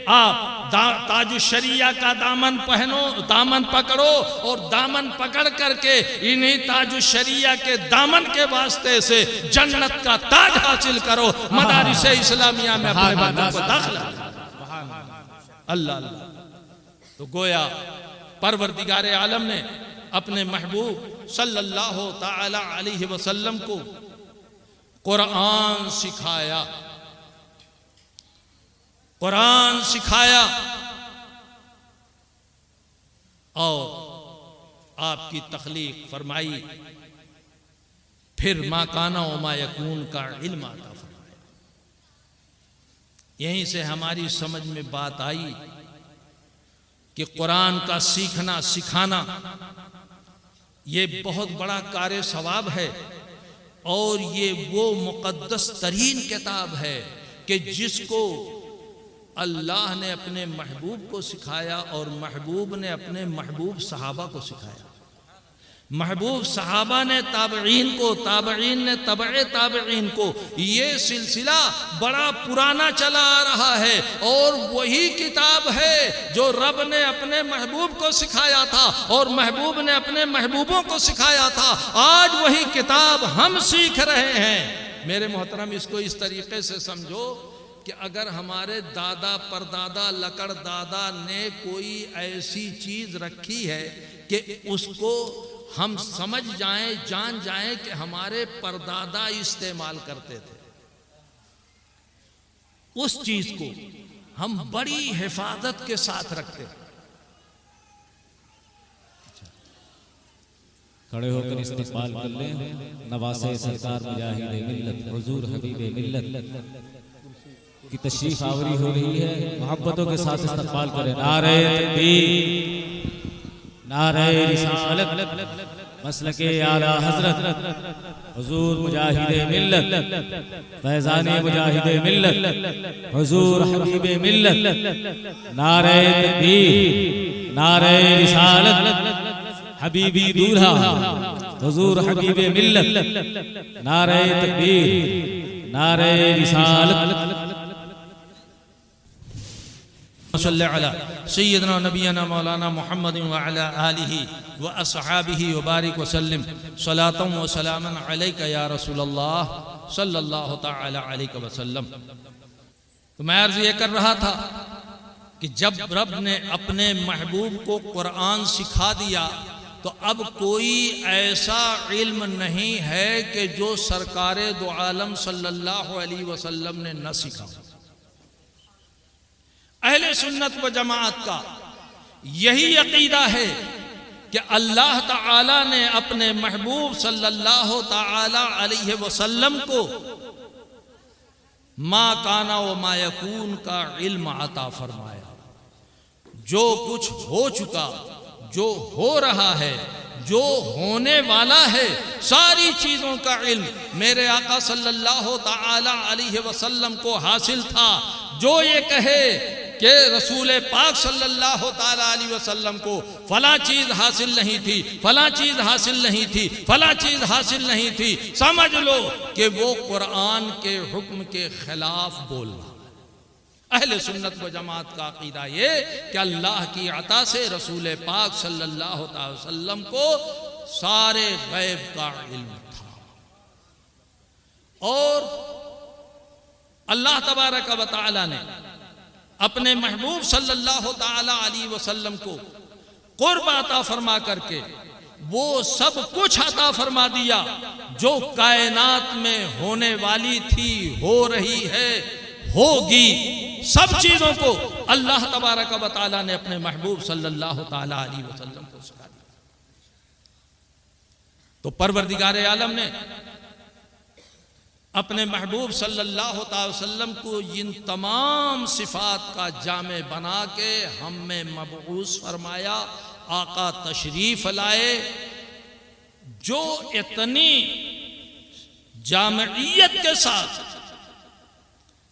آپ تاج الشریعہ کا دامن پہنو، دامن پکڑو، اور دامن پکڑ کر کے انہی تاج الشریعہ کے دامن کے واسطے سے جنت کا تاج حاصل کرو، مدارس اسلامیہ میں اپنے بندوں کو داخلہ۔ اللہ اللہ۔ تو گویا پروردگار عالم نے اپنے محبوب صلی اللہ تعالی علیہ وسلم کو قرآن سکھایا، قرآن سکھایا، اور آپ کی تخلیق فرمائی، پھر ما کان و ما یکون کا علم عطا فرمایا۔ یہیں سے ہماری سمجھ میں بات آئی کہ قرآن کا سیکھنا سکھانا یہ بہت بڑا کار ثواب ہے، اور یہ وہ مقدس ترین کتاب ہے کہ جس کو اللہ نے اپنے محبوب کو سکھایا، اور محبوب نے اپنے محبوب صحابہ کو سکھایا۔ محبوب صحابہ نے تابعین کو، تابعین نے تبع تابعین کو۔ یہ سلسلہ بڑا پرانا چلا آ رہا ہے، اور وہی کتاب ہے جو رب نے اپنے محبوب کو سکھایا تھا، اور محبوب نے اپنے محبوبوں کو سکھایا تھا۔ آج وہی کتاب ہم سیکھ رہے ہیں۔ میرے محترم، اس کو اس طریقے سے سمجھو کہ اگر ہمارے دادا پردادا لکڑ دادا نے کوئی ایسی چیز رکھی ہے کہ اس کو ہم سمجھ جائیں، جان جائیں کہ ہمارے پردادا استعمال کرتے تھے، اس چیز کو ہم بڑی حفاظت کے ساتھ رکھتے ہیں۔ کھڑے ہو کر استقبال کر لیں نواسے سرکار مجاہد ملت حضور حبیب ملت کی تشریف آوری ہو رہی ہے، محبتوں کے ساتھ استقبال کریں۔ نعرہ تکبیر، نعرہ رسالت، مسلک اعلیٰ حضرت حضور مجاہد ملت، فیضان مجاہد ملت حضور حبیب ملت۔ نعرہ تکبیر، نعرہ رسالت، حبیبی دولہا حضور حبیب ملت۔ نعرہ تکبیر، نعرہ رسالت۔ صلی علی سیدنا نبینا مولانا محمد وعلی آلہ واصحابہ وبارک وسلم صلاۃ و سلاما علیک یا رسول اللہ صلی اللہ تعالی علیہ وسلم۔ تو میں عرض یہ کر رہا تھا کہ جب رب نے اپنے محبوب کو قرآن سکھا دیا تو اب کوئی ایسا علم نہیں ہے کہ جو سرکار دو عالم صلی اللہ علیہ وسلم نے نہ سکھا۔ اہل سنت و جماعت کا یہی عقیدہ ہے کہ اللہ تعالی نے اپنے محبوب صلی اللہ تعالی علیہ وسلم کو ما کانا و ما یکون کا علم عطا فرمایا۔ جو کچھ ہو چکا، جو ہو رہا ہے، جو ہونے والا ہے، ساری چیزوں کا علم میرے آقا صلی اللہ تعالی علیہ وسلم کو حاصل تھا۔ جو یہ کہے کہ رسول پاک صلی اللہ تعالی علیہ وسلم کو فلاں چیز حاصل نہیں تھی، فلاں چیز حاصل نہیں تھی، فلاں چیز حاصل نہیں تھی، سمجھ لو کہ وہ قرآن کے حکم کے خلاف بول رہا ہے۔ اہل سنت و جماعت کا عقیدہ یہ کہ اللہ کی عطا سے رسول پاک صلی اللہ تعالی وسلم کو سارے غیب کا علم تھا، اور اللہ تبارک و تعالی نے اپنے محبوب صلی اللہ تعالی علیہ وسلم کو قرب عطا فرما کر کے وہ سب کچھ عطا فرما دیا جو کائنات میں ہونے والی تھی، ہو رہی ہے، ہوگی۔ سب چیزوں کو اللہ تبارک و تعالی نے اپنے محبوب صلی اللہ تعالی علیہ وسلم کو سکھا دیا۔ تو پروردگار عالم نے اپنے محبوب صلی اللہ تعالی وسلم کو ان تمام صفات کا جامع بنا کے ہم میں مبعوث فرمایا. آقا تشریف لائے جو اتنی جامعیت کے ساتھ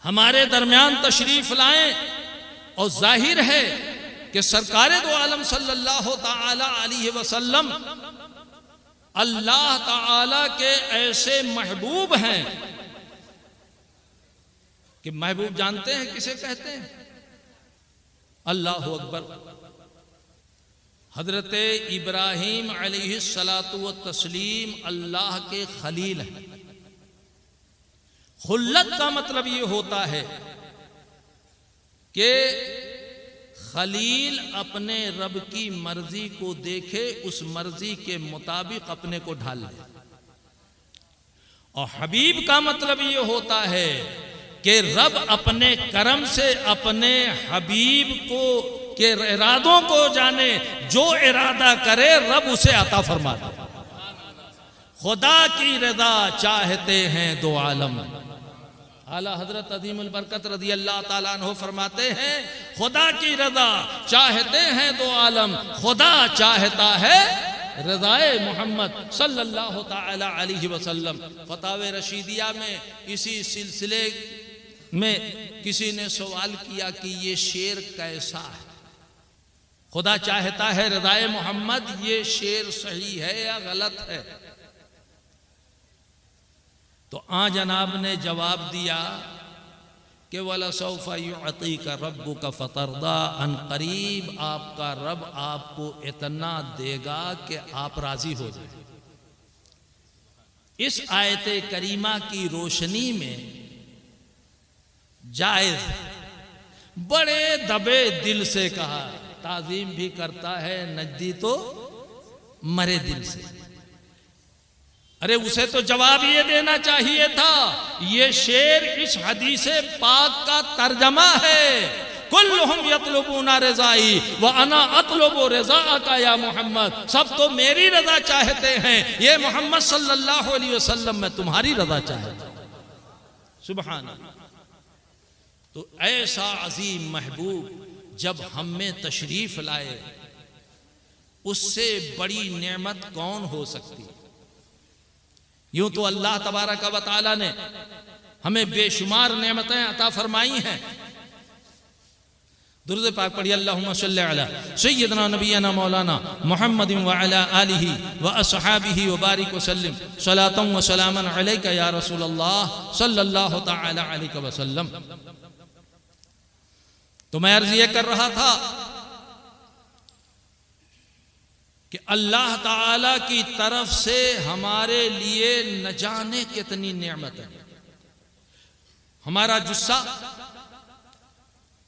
ہمارے درمیان تشریف لائیں، اور ظاہر ہے کہ سرکار دو عالم صلی اللہ تعالی علیہ وسلم اللہ تعالی کے ایسے محبوب ہیں کہ محبوب جانتے ہیں کسے کہتے ہیں؟ اللہ اکبر. حضرت ابراہیم علیہ الصلاۃ والتسلیم اللہ کے خلیل ہیں. خلت کا مطلب یہ ہوتا ہے کہ خلیل اپنے رب کی مرضی کو دیکھے، اس مرضی کے مطابق اپنے کو ڈھال لے. اور حبیب کا مطلب یہ ہوتا ہے کہ رب اپنے کرم سے اپنے حبیب کو کے ارادوں کو جانے، جو ارادہ کرے رب اسے عطا فرما دے. خدا کی رضا چاہتے ہیں دو عالم. اعلیٰ حضرت عظیم البرکت رضی اللہ تعالیٰ عنہ فرماتے ہیں خدا کی رضا چاہتے ہیں دو عالم، خدا چاہتا ہے رضائے محمد صلی اللہ تعالی علیہ وسلم. فتاوی رشیدیہ میں اسی سلسلے میں کسی نے سوال کیا کہ یہ شعر کیسا ہے؟ خدا چاہتا ہے رضائے محمد، یہ شعر صحیح ہے یا غلط ہے؟ تو آن جناب نے جواب دیا کہ وَلَسَوْفَ يُعْطِيكَ رَبُّكَ فَتَرْضَىٰ، ان قریب آپ کا رب آپ کو اتنا دے گا کہ آپ راضی ہو جائیں. اس آیت کریمہ کی روشنی میں جائز بڑے دبے دل سے کہا، تعظیم بھی کرتا ہے نجدی تو مرے دل سے. ارے اسے تو جواب یہ دینا چاہیے تھا، یہ شعر اس حدیث پاک کا ترجمہ ہے. کلہم یطلبون رضائی وانا اطلب رضاک یا محمد، سب تو میری رضا چاہتے ہیں، یہ محمد صلی اللہ علیہ وسلم میں تمہاری رضا چاہتا ہوں. سبحان اللہ. تو ایسا عظیم محبوب جب ہم میں تشریف لائے، اس سے بڑی نعمت کون ہو سکتی؟ یوں تو اللہ تبارک و تعالی نے ہمیں بے شمار نعمتیں عطا فرمائی ہیں. درود پاک پڑھی اللہم صلی علی سیدنا نبینا مولانا محمد وعلی آلہ واصحابہ وبارک وسلم صلاۃ و سلاما علیک یا رسول اللہ صلی اللہ تعالی علیہ وسلم. تو میں عرض یہ کر رہا تھا کہ اللہ تعالی کی طرف سے ہمارے لیے نہ جانے کتنی نعمت ہے. ہمارا جسہ،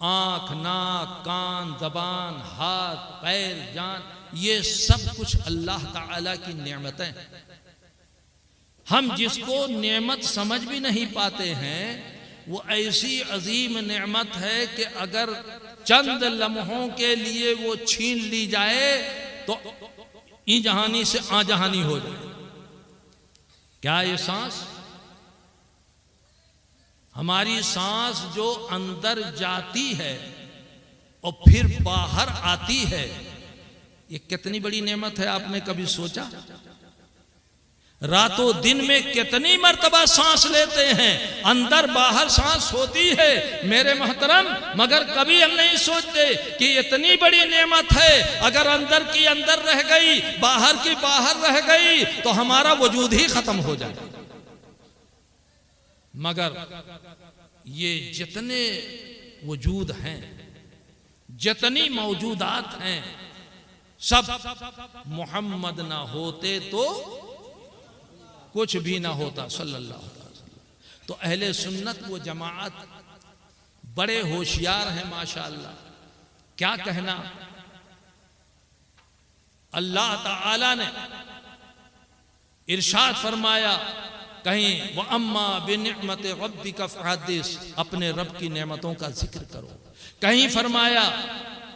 آنکھ، ناک، کان، زبان، ہاتھ، پیر، جان، یہ سب کچھ اللہ تعالی کی نعمتیں. ہم جس کو نعمت سمجھ بھی نہیں پاتے ہیں، وہ ایسی عظیم نعمت ہے کہ اگر چند لمحوں کے لیے وہ چھین لی جائے تو ای جہانی سے آ جہانی ہو جائے. کیا یہ سانس؟ ہماری سانس جو اندر جاتی ہے اور پھر باہر آتی ہے، یہ کتنی بڑی نعمت ہے. آپ نے کبھی سوچا؟ راتوں دن میں کتنی مرتبہ سانس لیتے ہیں، اندر باہر سانس ہوتی ہے میرے محترم، مگر کبھی ہم نہیں سوچتے کہ اتنی بڑی نعمت ہے، اگر اندر کی اندر رہ گئی، باہر کی باہر رہ گئی تو ہمارا وجود ہی ختم ہو جائے. مگر یہ جتنے وجود ہیں، جتنی موجودات ہیں، سب محمد نہ ہوتے تو کچھ بھی نہ ہوتا صلی اللہ علیہ وسلم. تو اہل سنت و جماعت بڑے ہوشیار ہیں ماشاءاللہ. کیا کہنا، اللہ تعالی نے ارشاد فرمایا کہیں وَأَمَّا بِنِعْمَةِ رَبِّكَ فَحَدِّثْ، اپنے رب کی نعمتوں کا ذکر کرو. کہیں فرمایا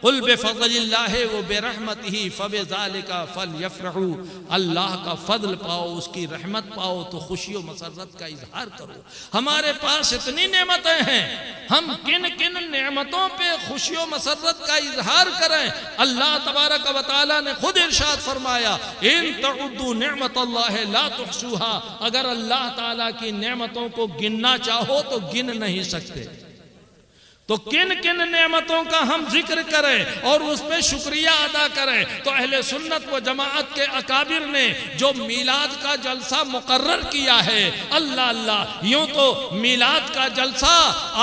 قل بفضل اللہ وبرحمتہ فبذالک فلیفرحوا، اللہ کا فضل پاؤ، اس کی رحمت پاؤ تو خوشی و مسرت کا اظہار کرو۔ ہمارے پاس اتنی نعمتیں ہیں، ہم کن کن نعمتوں پہ خوشی و مسرت کا اظہار کریں۔ اللہ تبارک و تعالی نے خود ارشاد فرمایا ان تعدوا نعمت اللہ لا تحصوها، اگر اللہ تعالیٰ کی نعمتوں کو گننا چاہو تو گن نہیں سکتے۔ تو کن کن نعمتوں کا ہم ذکر کریں اور اس پہ شکریہ ادا کریں۔ تو اہل سنت و جماعت کے اکابر نے جو میلاد کا جلسہ مقرر کیا ہے، اللہ اللہ، یوں تو میلاد کا جلسہ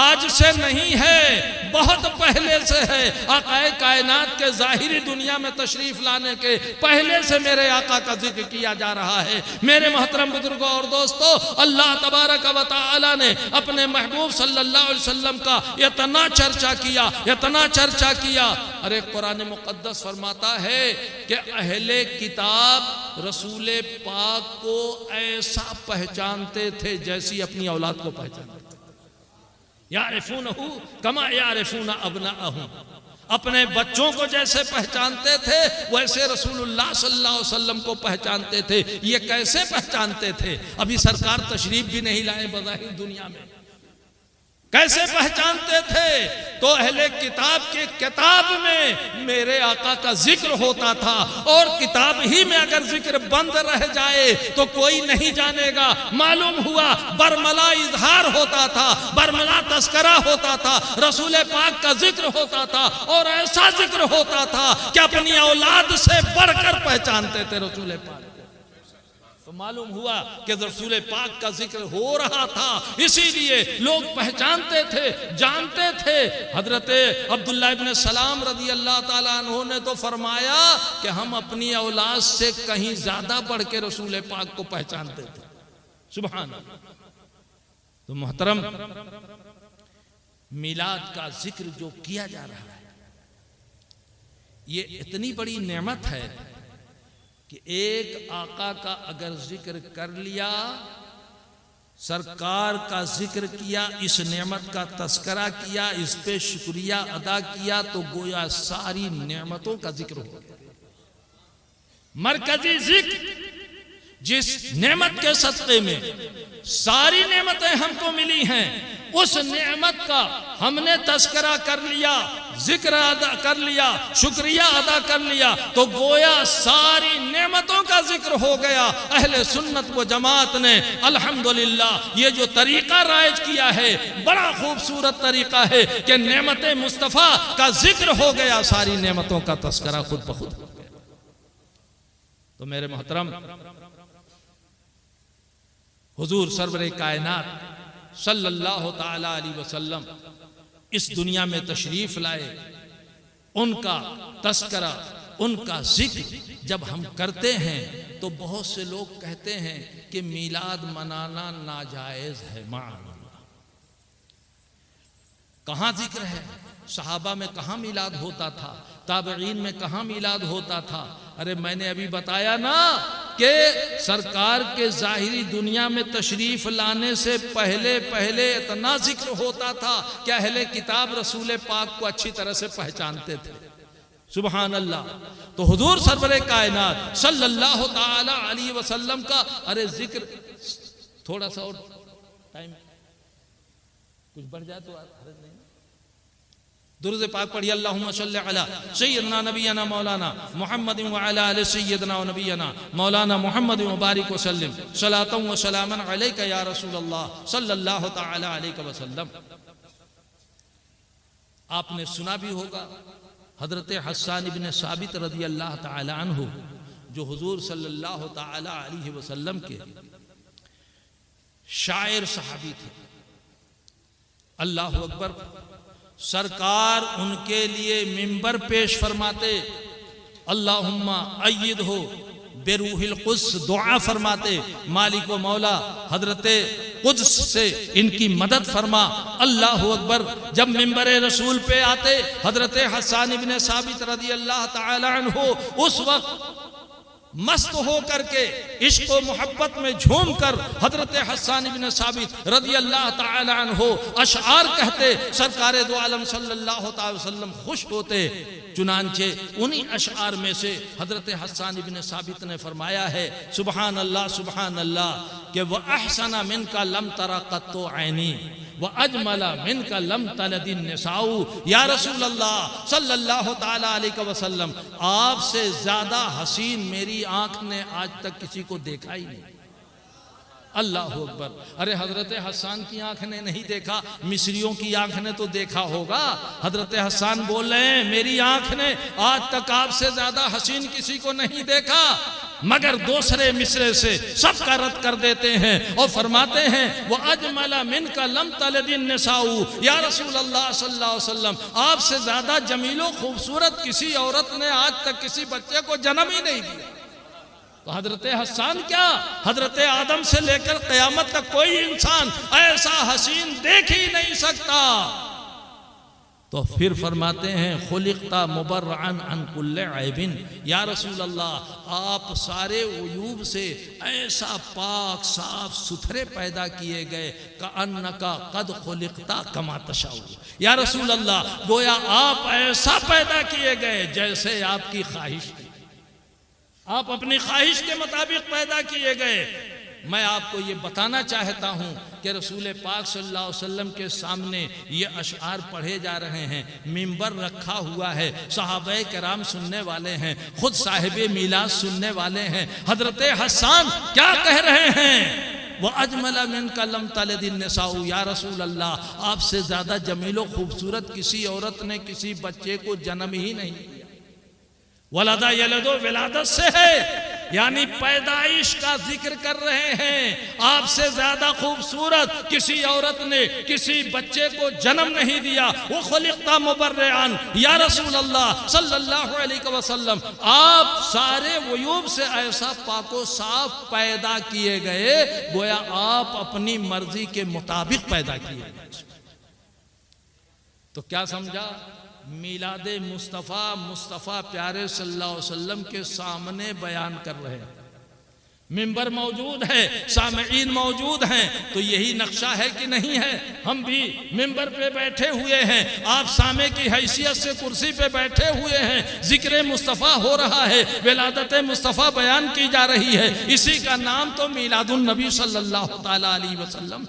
آج سے نہیں ہے، بہت پہلے سے ہے۔ آقا کائنات کے ظاہری دنیا میں تشریف لانے کے پہلے سے میرے آقا کا ذکر کیا جا رہا ہے۔ میرے محترم بزرگوں اور دوستو، اللہ تبارک و تعالی نے اپنے محبوب صلی اللہ علیہ وسلم کا اتنا چرچا کیا۔ ارے قرآن مقدس فرماتا ہے کہ اہل کتاب رسول پاک کو ایسا پہچانتے تھے جیسی اپنی اولاد کو پہچانتے تھے۔ یعرفونہ کما یعرفون ابناءہم، اپنے بچوں کو جیسے پہچانتے تھے ویسے رسول اللہ صلی اللہ علیہ وسلم کو پہچانتے تھے۔ یہ کیسے پہچانتے تھے؟ ابھی سرکار تشریف بھی نہیں لائے بظاہر دنیا میں، کیسے پہچانتے تھے؟ تو اہل کتاب کے کتاب میں میرے آقا کا ذکر ہوتا تھا، اور کتاب ہی میں اگر ذکر بند رہ جائے تو کوئی نہیں جانے گا۔ معلوم ہوا برملا اظہار ہوتا تھا، برملا تذکرہ ہوتا تھا، رسول پاک کا ذکر ہوتا تھا، اور ایسا ذکر ہوتا تھا کہ اپنی اولاد سے بڑھ کر پہچانتے تھے رسول پاک۔ تو معلوم ہوا کہ رسول پاک کا ذکر ہو رہا تھا، اسی لیے لوگ پہچانتے تھے، جانتے تھے۔ حضرت عبداللہ ابن سلام رضی اللہ تعالیٰ عنہ نے تو فرمایا کہ ہم اپنی اولاد سے کہیں زیادہ بڑھ کے رسول پاک کو پہچانتے تھے۔ سبحان اللہ۔ تو محترم، میلاد کا ذکر جو کیا جا رہا ہے یہ اتنی بڑی نعمت ہے کہ ایک آقا کا اگر ذکر کر لیا، سرکار کا ذکر کیا، اس نعمت کا تذکرہ کیا، اس پہ شکریہ ادا کیا، تو گویا ساری نعمتوں کا ذکر ہو گیا۔ مرکزی ذکر جس نعمت کے صدقے میں ساری نعمتیں ہم کو ملی ہیں، اس نعمت کا ہم نے تذکرہ کر لیا، ذکر ادا کر لیا، شکریہ ادا کر لیا، تو گویا ساری نعمتوں کا ذکر ہو گیا۔ اہل سنت و جماعت نے الحمدللہ یہ جو طریقہ رائج کیا ہے بڑا خوبصورت طریقہ ہے کہ نعمت مصطفیٰ کا ذکر ہو گیا، ساری نعمتوں کا تذکرہ خود بخود ہو گیا۔ تو میرے محترم، حضور سرور کائنات صلی اللہ تعالی علیہ وسلم اس دنیا میں تشریف لائے، ان کا تذکرہ، ان کا ذکر جب ہم کرتے ہیں تو بہت سے لوگ کہتے ہیں کہ میلاد منانا ناجائز ہے۔ معاذ اللہ، کہاں ذکر ہے؟ صحابہ میں کہاں میلاد ہوتا تھا؟ تابعین میں کہاں میلاد ہوتا تھا؟ ارے میں نے ابھی بتایا نا کہ سرکار کے ظاہری دنیا میں تشریف لانے سے پہلے اتنا ذکر ہوتا تھا کہ اہل کتاب رسول پاک کو اچھی طرح سے پہچانتے تھے۔ سبحان اللہ۔ تو حضور سرور کائنات صلی اللہ تعالی علیہ وسلم کا ارے ذکر تھوڑا سا اور ٹائم کچھ بڑھ جائے تو حرج نہیں۔ درود پاک پڑھی، اللہم صلی علی سیدنا نبینا مولانا محمد وعلی آل سیدنا و نبینا مولانا محمد مبارک وسلم صلاۃ و سلاما علیک یا رسول اللہ صلی اللہ تعالی علیہ وسلم۔ آپ نے سنا بھی ہوگا حضرت حسان ابن ثابت رضی اللہ تعالی عنہ جو حضور صلی اللہ تعالی علیہ وسلم کے شاعر صحابی تھے۔ اللہ اکبر۔ سرکار ان کے لیے منبر پیش فرماتے، اللہم ایدہ بروح القدس دعا فرماتے، مالک و مولا حضرت قدس سے ان کی مدد فرما۔ اللہ اکبر۔ جب منبر رسول پہ آتے حضرت حسان ابن ثابت رضی اللہ تعالی عنہ اس وقت مست ہو کر کے عشق و محبت میں جھوم کر حضرت حسان ابن ثابت رضی اللہ تعالی عنہ اشعار کہتے، سرکار دو عالم صلی اللہ تعالی وسلم خوش ہوتے، چنانچہ انہی اشعار میں سے حضرت حسان ابن ثابت نے فرمایا ہے سبحان اللہ کہ وَأَحْسَنَ مِنْكَ لَمْ تَرَ قَطُّ عَيْنِي وَأَجْمَلَ مِنْكَ لَمْ تَلِدِ النِّسَاءُ یا رسول اللہ صلی اللہ تعالیٰ علیہ وسلم، آپ سے زیادہ حسین میری آنکھ نے آج تک کسی کو دیکھا ہی نہیں۔ اللہ اکبر۔ ارے حضرت حسان کی آنکھ نے نہیں دیکھا، مصریوں کی آنکھ نے تو دیکھا ہوگا۔ حضرت حسان بول رہے ہیں میری آنکھ نے آج تک آپ سے زیادہ حسین کسی کو نہیں دیکھا، مگر دوسرے مصرے سے سب کا رد کر دیتے ہیں اور فرماتے ہیں وَأَجْمَلَ مِنْكَ لَمْ تَلِدِ النِّسَاءُ یا رسول اللہ صلی اللہ علیہ وسلم، آپ سے زیادہ جمیل و خوبصورت کسی عورت نے آج تک کسی بچے کو جنم ہی نہیں دیا۔ تو حضرت حسان کیا، حضرت آدم سے لے کر قیامت تک کوئی انسان ایسا حسین دیکھ ہی نہیں سکتا۔ تو پھر فرماتے ہیں خلقت مبرعا عن کل عیب، یا رسول اللہ آپ سارے عیوب سے ایسا پاک صاف ستھرے پیدا کیے گئے کأنک قد خلقت کما تشاء، یا رسول اللہ گویا آپ ایسا پیدا کیے گئے جیسے آپ کی خواہش تھی، آپ اپنی خواہش کے مطابق پیدا کیے گئے۔ میں آپ کو یہ بتانا چاہتا ہوں کہ رسول پاک صلی اللہ علیہ وسلم کے سامنے یہ اشعار پڑھے جا رہے ہیں، منبر رکھا ہوا ہے، صحابہ کرام سننے والے ہیں، خود صاحب میلاد سننے والے ہیں۔ حضرت حسان کیا کہہ رہے ہیں؟ وَأَجْمَلَ مِنْكَ لَمْ تَلِدِ النِّسَاءُ یا رسول اللہ آپ سے زیادہ جمیل و خوبصورت کسی عورت نے کسی بچے کو جنم ہی نہیں دیا۔ ولد یلد ولادت سے ہے، یعنی پیدائش کا ذکر کر رہے ہیں۔ آپ سے زیادہ خوبصورت کسی عورت نے کسی بچے کو جنم نہیں دیا۔ وہ خلقت مبرعان یا رسول اللہ صلی اللہ علیہ وسلم آپ سارے عیوب سے ایسا پاک و صاف پیدا کیے گئے گویا آپ اپنی مرضی کے مطابق پیدا کیے گئے۔ تو کیا سمجھا؟ میلاد مصطفیٰ پیارے صلی اللہ علیہ وسلم کے سامنے بیان کر رہے ہیں، منبر موجود ہے، سامعین موجود ہیں، تو یہی نقشہ ہے کہ نہیں ہے؟ ہم بھی منبر پہ بیٹھے ہوئے ہیں، آپ سامع کی حیثیت سے کرسی پہ بیٹھے ہوئے ہیں، ذکر مصطفیٰ ہو رہا ہے، ولادت مصطفیٰ بیان کی جا رہی ہے، اسی کا نام تو میلاد النبی صلی اللہ تعالیٰ علیہ وسلم۔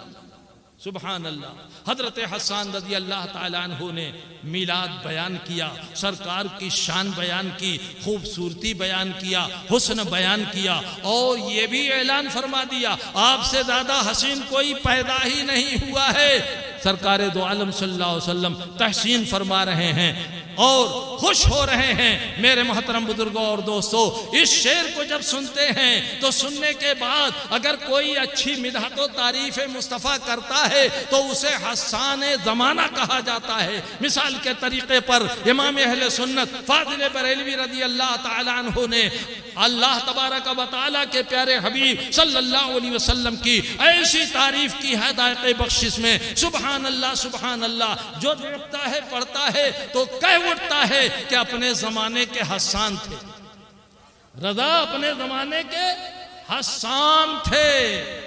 سبحان اللہ۔ حضرت حسان رضی اللہ تعالیٰ عنہ نے میلاد بیان کیا، سرکار کی شان بیان کی، خوبصورتی بیان کیا، حسن بیان کیا، اور یہ بھی اعلان فرما دیا آپ سے زیادہ حسین کوئی پیدا ہی نہیں ہوا ہے۔ سرکار دو عالم صلی اللہ علیہ وسلم تحسین فرما رہے ہیں اور خوش ہو رہے ہیں۔ میرے محترم بزرگوں اور دوستوں، اس شعر کو جب سنتے ہیں تو سننے کے بعد اگر کوئی اچھی مدحت و تعریف مصطفیٰ کرتا ہے تو اسے حسان زمانہ کہا جاتا ہے۔ مثال کے طریقے پر امام اہل سنت فاضل بریلوی رضی اللہ تعالیٰ عنہ نے اللہ تبارک و تعالیٰ کے پیارے حبیب صلی اللہ علیہ وسلم کی ایسی تعریف کی ہے دائق بخشش میں، سبحان اللہ، جو دیکھتا ہے پڑھتا ہے تو کہہ اٹھتا ہے کہ اپنے زمانے کے حسان تھے، رضا اپنے زمانے کے حسان تھے۔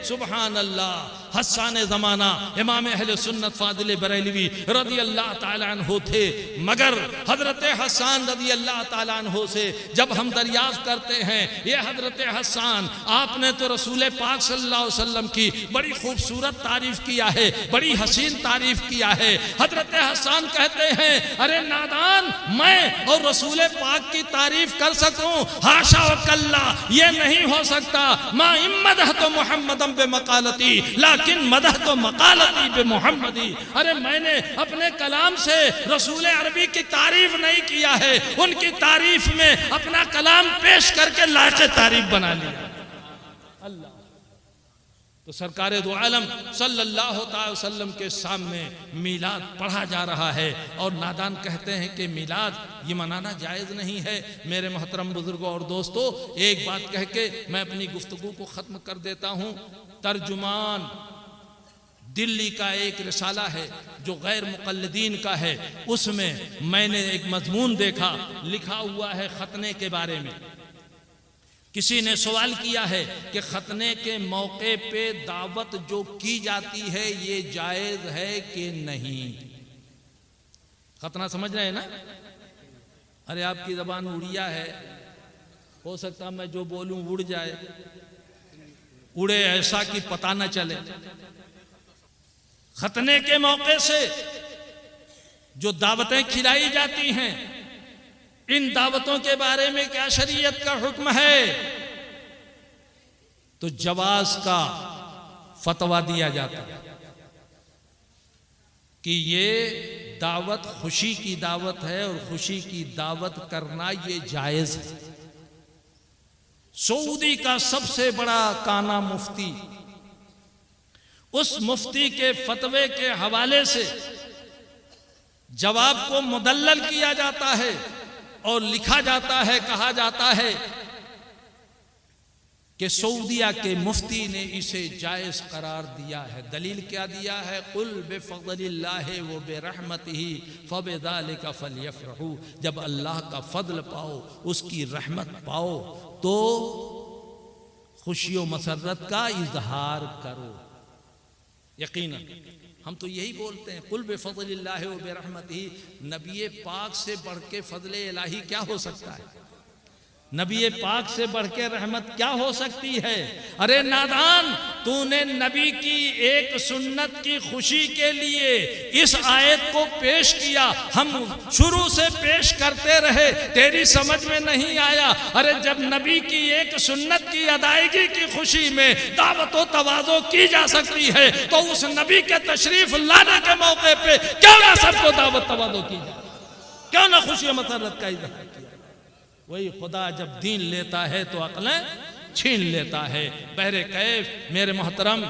سبحان اللہ، حسان زمانہ امام اہل سنت فاضل بریلوی رضی اللہ تعالیٰ عنہ تھے، مگر حضرت حسان رضی اللہ تعالیٰ عنہ سے جب ہم دریافت کرتے ہیں یہ حضرت حسان آپ نے تو رسول پاک صلی اللہ علیہ وسلم کی بڑی خوبصورت تعریف کیا ہے، بڑی حسین تعریف کیا ہے۔ حضرت حسان کہتے ہیں ارے نادان، میں اور رسول پاک کی تعریف کر سکوں؟ حاشا وکلا، یہ نہیں ہو سکتا۔ ما امدحت محمدًا بمقالتی لیکن مدحت مقالتی بمحمدی۔ ارے میں نے اپنے کلام سے رسول عربی کی تعریف نہیں کیا ہے، ان کی تعریف میں اپنا کلام پیش کر کے لائق تعریف بنا لیا۔ اللہ تو سرکار دو عالم صلی اللہ تعالی وسلم کے سامنے میلاد پڑھا جا رہا ہے، اور نادان کہتے ہیں کہ میلاد یہ منانا جائز نہیں ہے۔ میرے محترم بزرگوں اور دوستوں، ایک بات کہہ کے میں اپنی گفتگو کو ختم کر دیتا ہوں۔ ترجمان دلی کا ایک رسالہ ہے جو غیر مقلدین کا ہے، اس میں نے ایک مضمون دیکھا، لکھا ہوا ہے ختنے کے بارے میں۔ کسی نے سوال کیا ہے کہ ختنے کے موقع پہ دعوت جو کی جاتی ہے یہ جائز ہے کہ نہیں؟ ختنہ سمجھ رہے ہیں نا؟ ارے آپ کی زبان اڑیا ہے، ہو سکتا میں جو بولوں اڑ جائے، اڑے ایسا کہ پتہ نہ چلے۔ ختنے کے موقع سے جو دعوتیں کھلائی جاتی ہیں، ان دعوتوں کے بارے میں کیا شریعت کا حکم ہے؟ تو جواز کا فتویٰ دیا جاتا ہے کہ یہ دعوت خوشی کی دعوت ہے اور خوشی کی دعوت کرنا یہ جائز ہے۔ سعودی کا سب سے بڑا کانا مفتی، اس مفتی کے فتوے کے حوالے سے جواب کو مدلل کیا جاتا ہے اور لکھا جاتا ہے، کہا جاتا ہے کہ سعودیہ کے مفتی نے اسے جائز قرار دیا ہے۔ دلیل کیا دیا ہے؟ قُلْ بِفَضْلِ اللَّهِ وَبِرَحْمَتِهِ فَبِذَلِكَ فَلْيَفْرَحُوا۔ جب اللہ کا فضل پاؤ، اس کی رحمت پاؤ تو خوشی و مسرت کا اظہار کرو۔ یقیناً ہم تو یہی بولتے ہیں، قُلْ بِفَضْلِ اللَّهِ وَبِرَحْمَتِهِ۔ نبی پاک سے بڑھ کے فضل الہی کیا ہو سکتا ہے؟ نبی پاک سے بڑھ کے رحمت کیا ہو سکتی ہے؟ ارے نادان، تو نے نبی کی ایک سنت کی خوشی کے لیے اس آیت کو پیش کیا، ہم شروع سے پیش کرتے رہے، تیری سمجھ میں نہیں آیا۔ ارے جب نبی کی ایک سنت کی ادائیگی کی خوشی میں دعوت و تواضع کی جا سکتی ہے تو اس نبی کے تشریف لانے کے موقع پہ کیوں نہ سب کو دعوت تواضع کی جائے، کیوں نہ خوشی و مسرت کا اظہار کیا؟ وہی خدا جب دین لیتا ہے تو عقلیں چھین لیتا ہے۔ بہرکیف میرے محترم،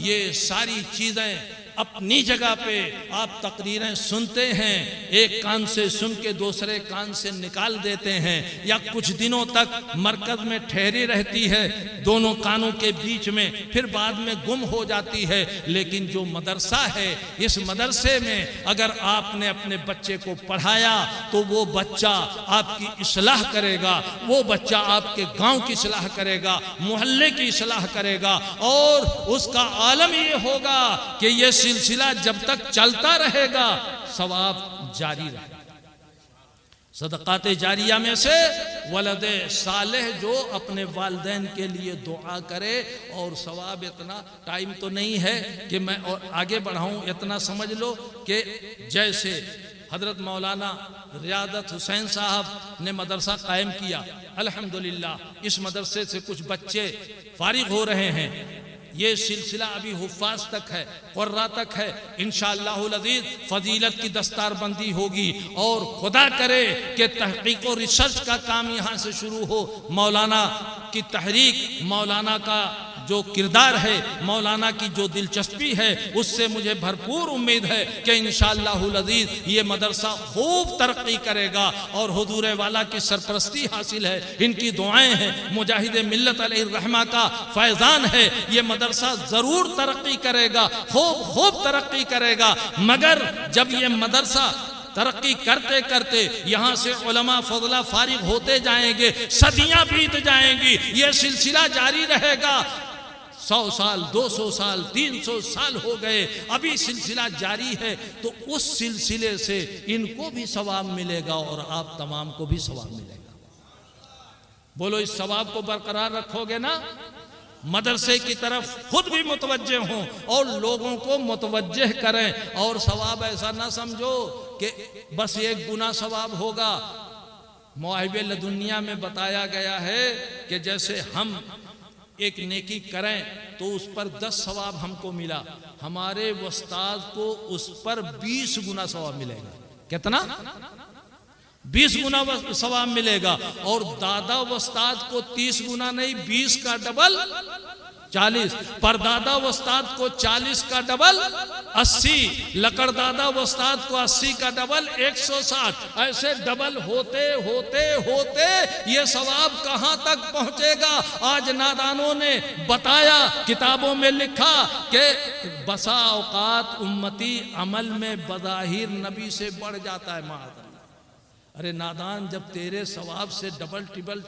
یہ ساری چیزیں اپنی جگہ پہ آپ تقریریں سنتے ہیں، ایک کان سے سن کے دوسرے کان سے نکال دیتے ہیں، یا کچھ دنوں تک مرکز میں ٹھہری رہتی ہے دونوں کانوں کے بیچ میں، پھر بعد میں گم ہو جاتی ہے۔ لیکن جو مدرسہ ہے، اس مدرسے میں اگر آپ نے اپنے بچے کو پڑھایا تو وہ بچہ آپ کی اصلاح کرے گا، وہ بچہ آپ کے گاؤں کی اصلاح کرے گا، محلے کی اصلاح کرے گا، اور اس کا عالم یہ ہوگا کہ یہ سلسلہ جب تک چلتا رہے گا ثواب جاری رہے گا۔ صدقات جاریہ میں سے ولد صالح جو اپنے والدین کے لیے دعا کرے، اور ثواب اتنا ٹائم تو نہیں ہے کہ میں اور آگے بڑھاؤں، اتنا سمجھ لو کہ جیسے حضرت مولانا ریاضت حسین صاحب نے مدرسہ قائم کیا، الحمدللہ اس مدرسے سے کچھ بچے فارغ ہو رہے ہیں، یہ سلسلہ ابھی حفاظ تک ہے، قرہ تک ہے، انشاءاللہ العزیز فضیلت کی دستار بندی ہوگی، اور خدا کرے کہ تحقیق و ریسرچ کا کام یہاں سے شروع ہو۔ مولانا کی تحریک، مولانا کا جو کردار ہے، مولانا کی جو دلچسپی ہے، اس سے مجھے بھرپور امید ہے کہ انشاءاللہ العزیز یہ مدرسہ خوب ترقی کرے گا، اور حضور والا کی سرپرستی حاصل ہے، ان کی دعائیں ہیں، مجاہد ملت علیہ الرحمہ کا فیضان ہے، یہ مدرسہ ضرور ترقی کرے گا، خوب ترقی کرے گا۔ مگر جب یہ مدرسہ ترقی کرتے کرتے یہاں سے علماء فضلہ فارغ ہوتے جائیں گے، صدیاں بیت جائیں گی، یہ سلسلہ جاری رہے گا، 100 سال 200 سال 300 سال ہو گئے، ابھی سلسلہ جاری ہے، تو اس سلسلے سے ان کو بھی ثواب ملے گا اور آپ تمام کو بھی ثواب ملے گا۔ بولو اس ثواب کو برقرار رکھو گے نا؟ مدرسے کی طرف خود بھی متوجہ ہوں اور لوگوں کو متوجہ کریں، اور ثواب ایسا نہ سمجھو کہ بس ایک گنا ثواب ہوگا۔ مواہب لدنیا میں بتایا گیا ہے کہ جیسے ہم ایک نیکی کریں تو اس پر 10 ثواب ہم کو ملا، ہمارے استاد کو اس پر 20 گنا ثواب ملے گا۔ کتنا؟ 20 گنا ثواب ملے گا، اور دادا استاد کو 30 گنا نہیں، 20 کا ڈبل 40، پر دادا استاد کو 40 کا ڈبل 80، لکڑ دادا استاد کو 80 کا ڈبل 160، ایسے ڈبل ہوتے ہوتے ہوتے یہ ثواب کہاں تک پہنچے گا؟ آج نادانوں نے بتایا، کتابوں میں لکھا کہ بسا اوقات امتی عمل میں بظاہر نبی سے بڑھ جاتا ہے، معاذ اللہ، ارے نادان، جب تیرے ثواب سے ڈبل ٹربل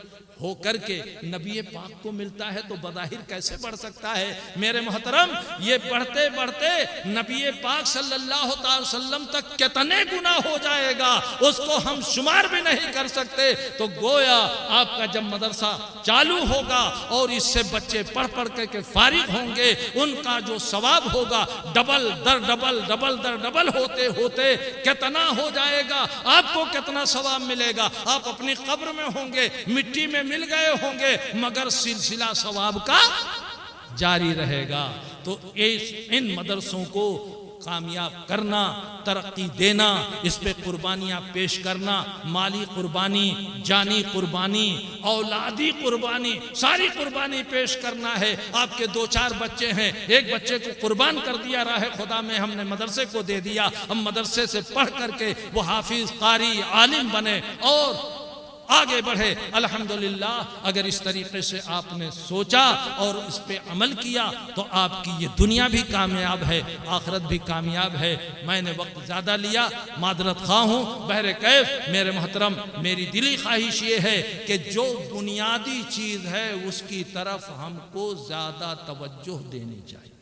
ہو کر کے نبی پاک کو ملتا ہے تو بظاہر کیسے بڑھ سکتا ہے؟ میرے محترم، یہ بڑھتے بڑھتے نبی پاک صلی اللہ تعالی وسلم تک کتنے گنا ہو جائے گا اس کو ہم شمار بھی نہیں کر سکتے۔ تو گویا آپ کا جب مدرسہ چالو ہوگا اور اس سے بچے پڑھ پڑھ کے فارغ ہوں گے، ان کا جو ثواب ہوگا ڈبل در ڈبل ڈبل در ڈبل ہوتے ہوتے کتنا ہو جائے گا، آپ کو کتنا ثواب ملے گا۔ آپ اپنی قبر میں ہوں گے، مٹی میں مل گئے ہوں گے، مگر سلسلہ ثواب کا جاری رہے گا۔ تو ان مدرسوں کو کامیاب کرنا، ترقی دینا، اس پہ قربانیاں پیش کرنا، مالی قربانی، جانی قربانی، اولادی قربانی، ساری قربانی پیش کرنا ہے۔ آپ کے 2-4 بچے ہیں، ایک بچے کو قربان کر دیا راہ خدا میں، ہم نے مدرسے کو دے دیا، ہم مدرسے سے پڑھ کر کے وہ حافظ، قاری، عالم بنے اور آگے بڑھے۔ الحمدللہ اگر اس طریقے سے آپ نے سوچا اور اس پہ عمل کیا تو آپ کی یہ دنیا بھی کامیاب ہے، آخرت بھی کامیاب ہے۔ میں نے وقت زیادہ لیا، معذرت خواہ ہوں۔ بہرکیف میرے محترم، میری دلی خواہش یہ ہے کہ جو بنیادی چیز ہے اس کی طرف ہم کو زیادہ توجہ دینی چاہیے۔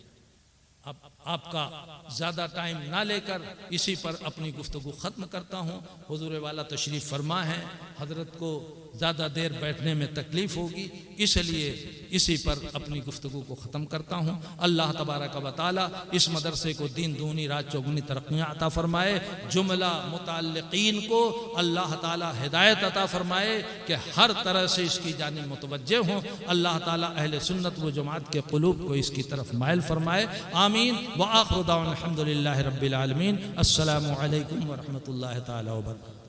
اب آپ کا زیادہ ٹائم نہ لے کر اسی پر اپنی گفتگو ختم کرتا ہوں۔ حضور والا تشریف فرما ہے، حضرت کو زیادہ دیر بیٹھنے میں تکلیف ہوگی، اس لیے اسی پر اپنی گفتگو کو ختم کرتا ہوں۔ اللہ تبارک و تعالی اس مدرسے کو دین دونی رات چوگنی ترقیاں عطا فرمائے، جملہ متعلقین کو اللہ تعالی ہدایت عطا فرمائے کہ ہر طرح سے اس کی جانب متوجہ ہوں۔ اللہ تعالی اہل سنت و جماعت کے قلوب کو اس کی طرف مائل فرمائے، آمین۔ وآخر دعوانا الحمدللہ رب العالمین۔ السلام علیکم ورحمۃ اللہ تعالی وبرکاتہ۔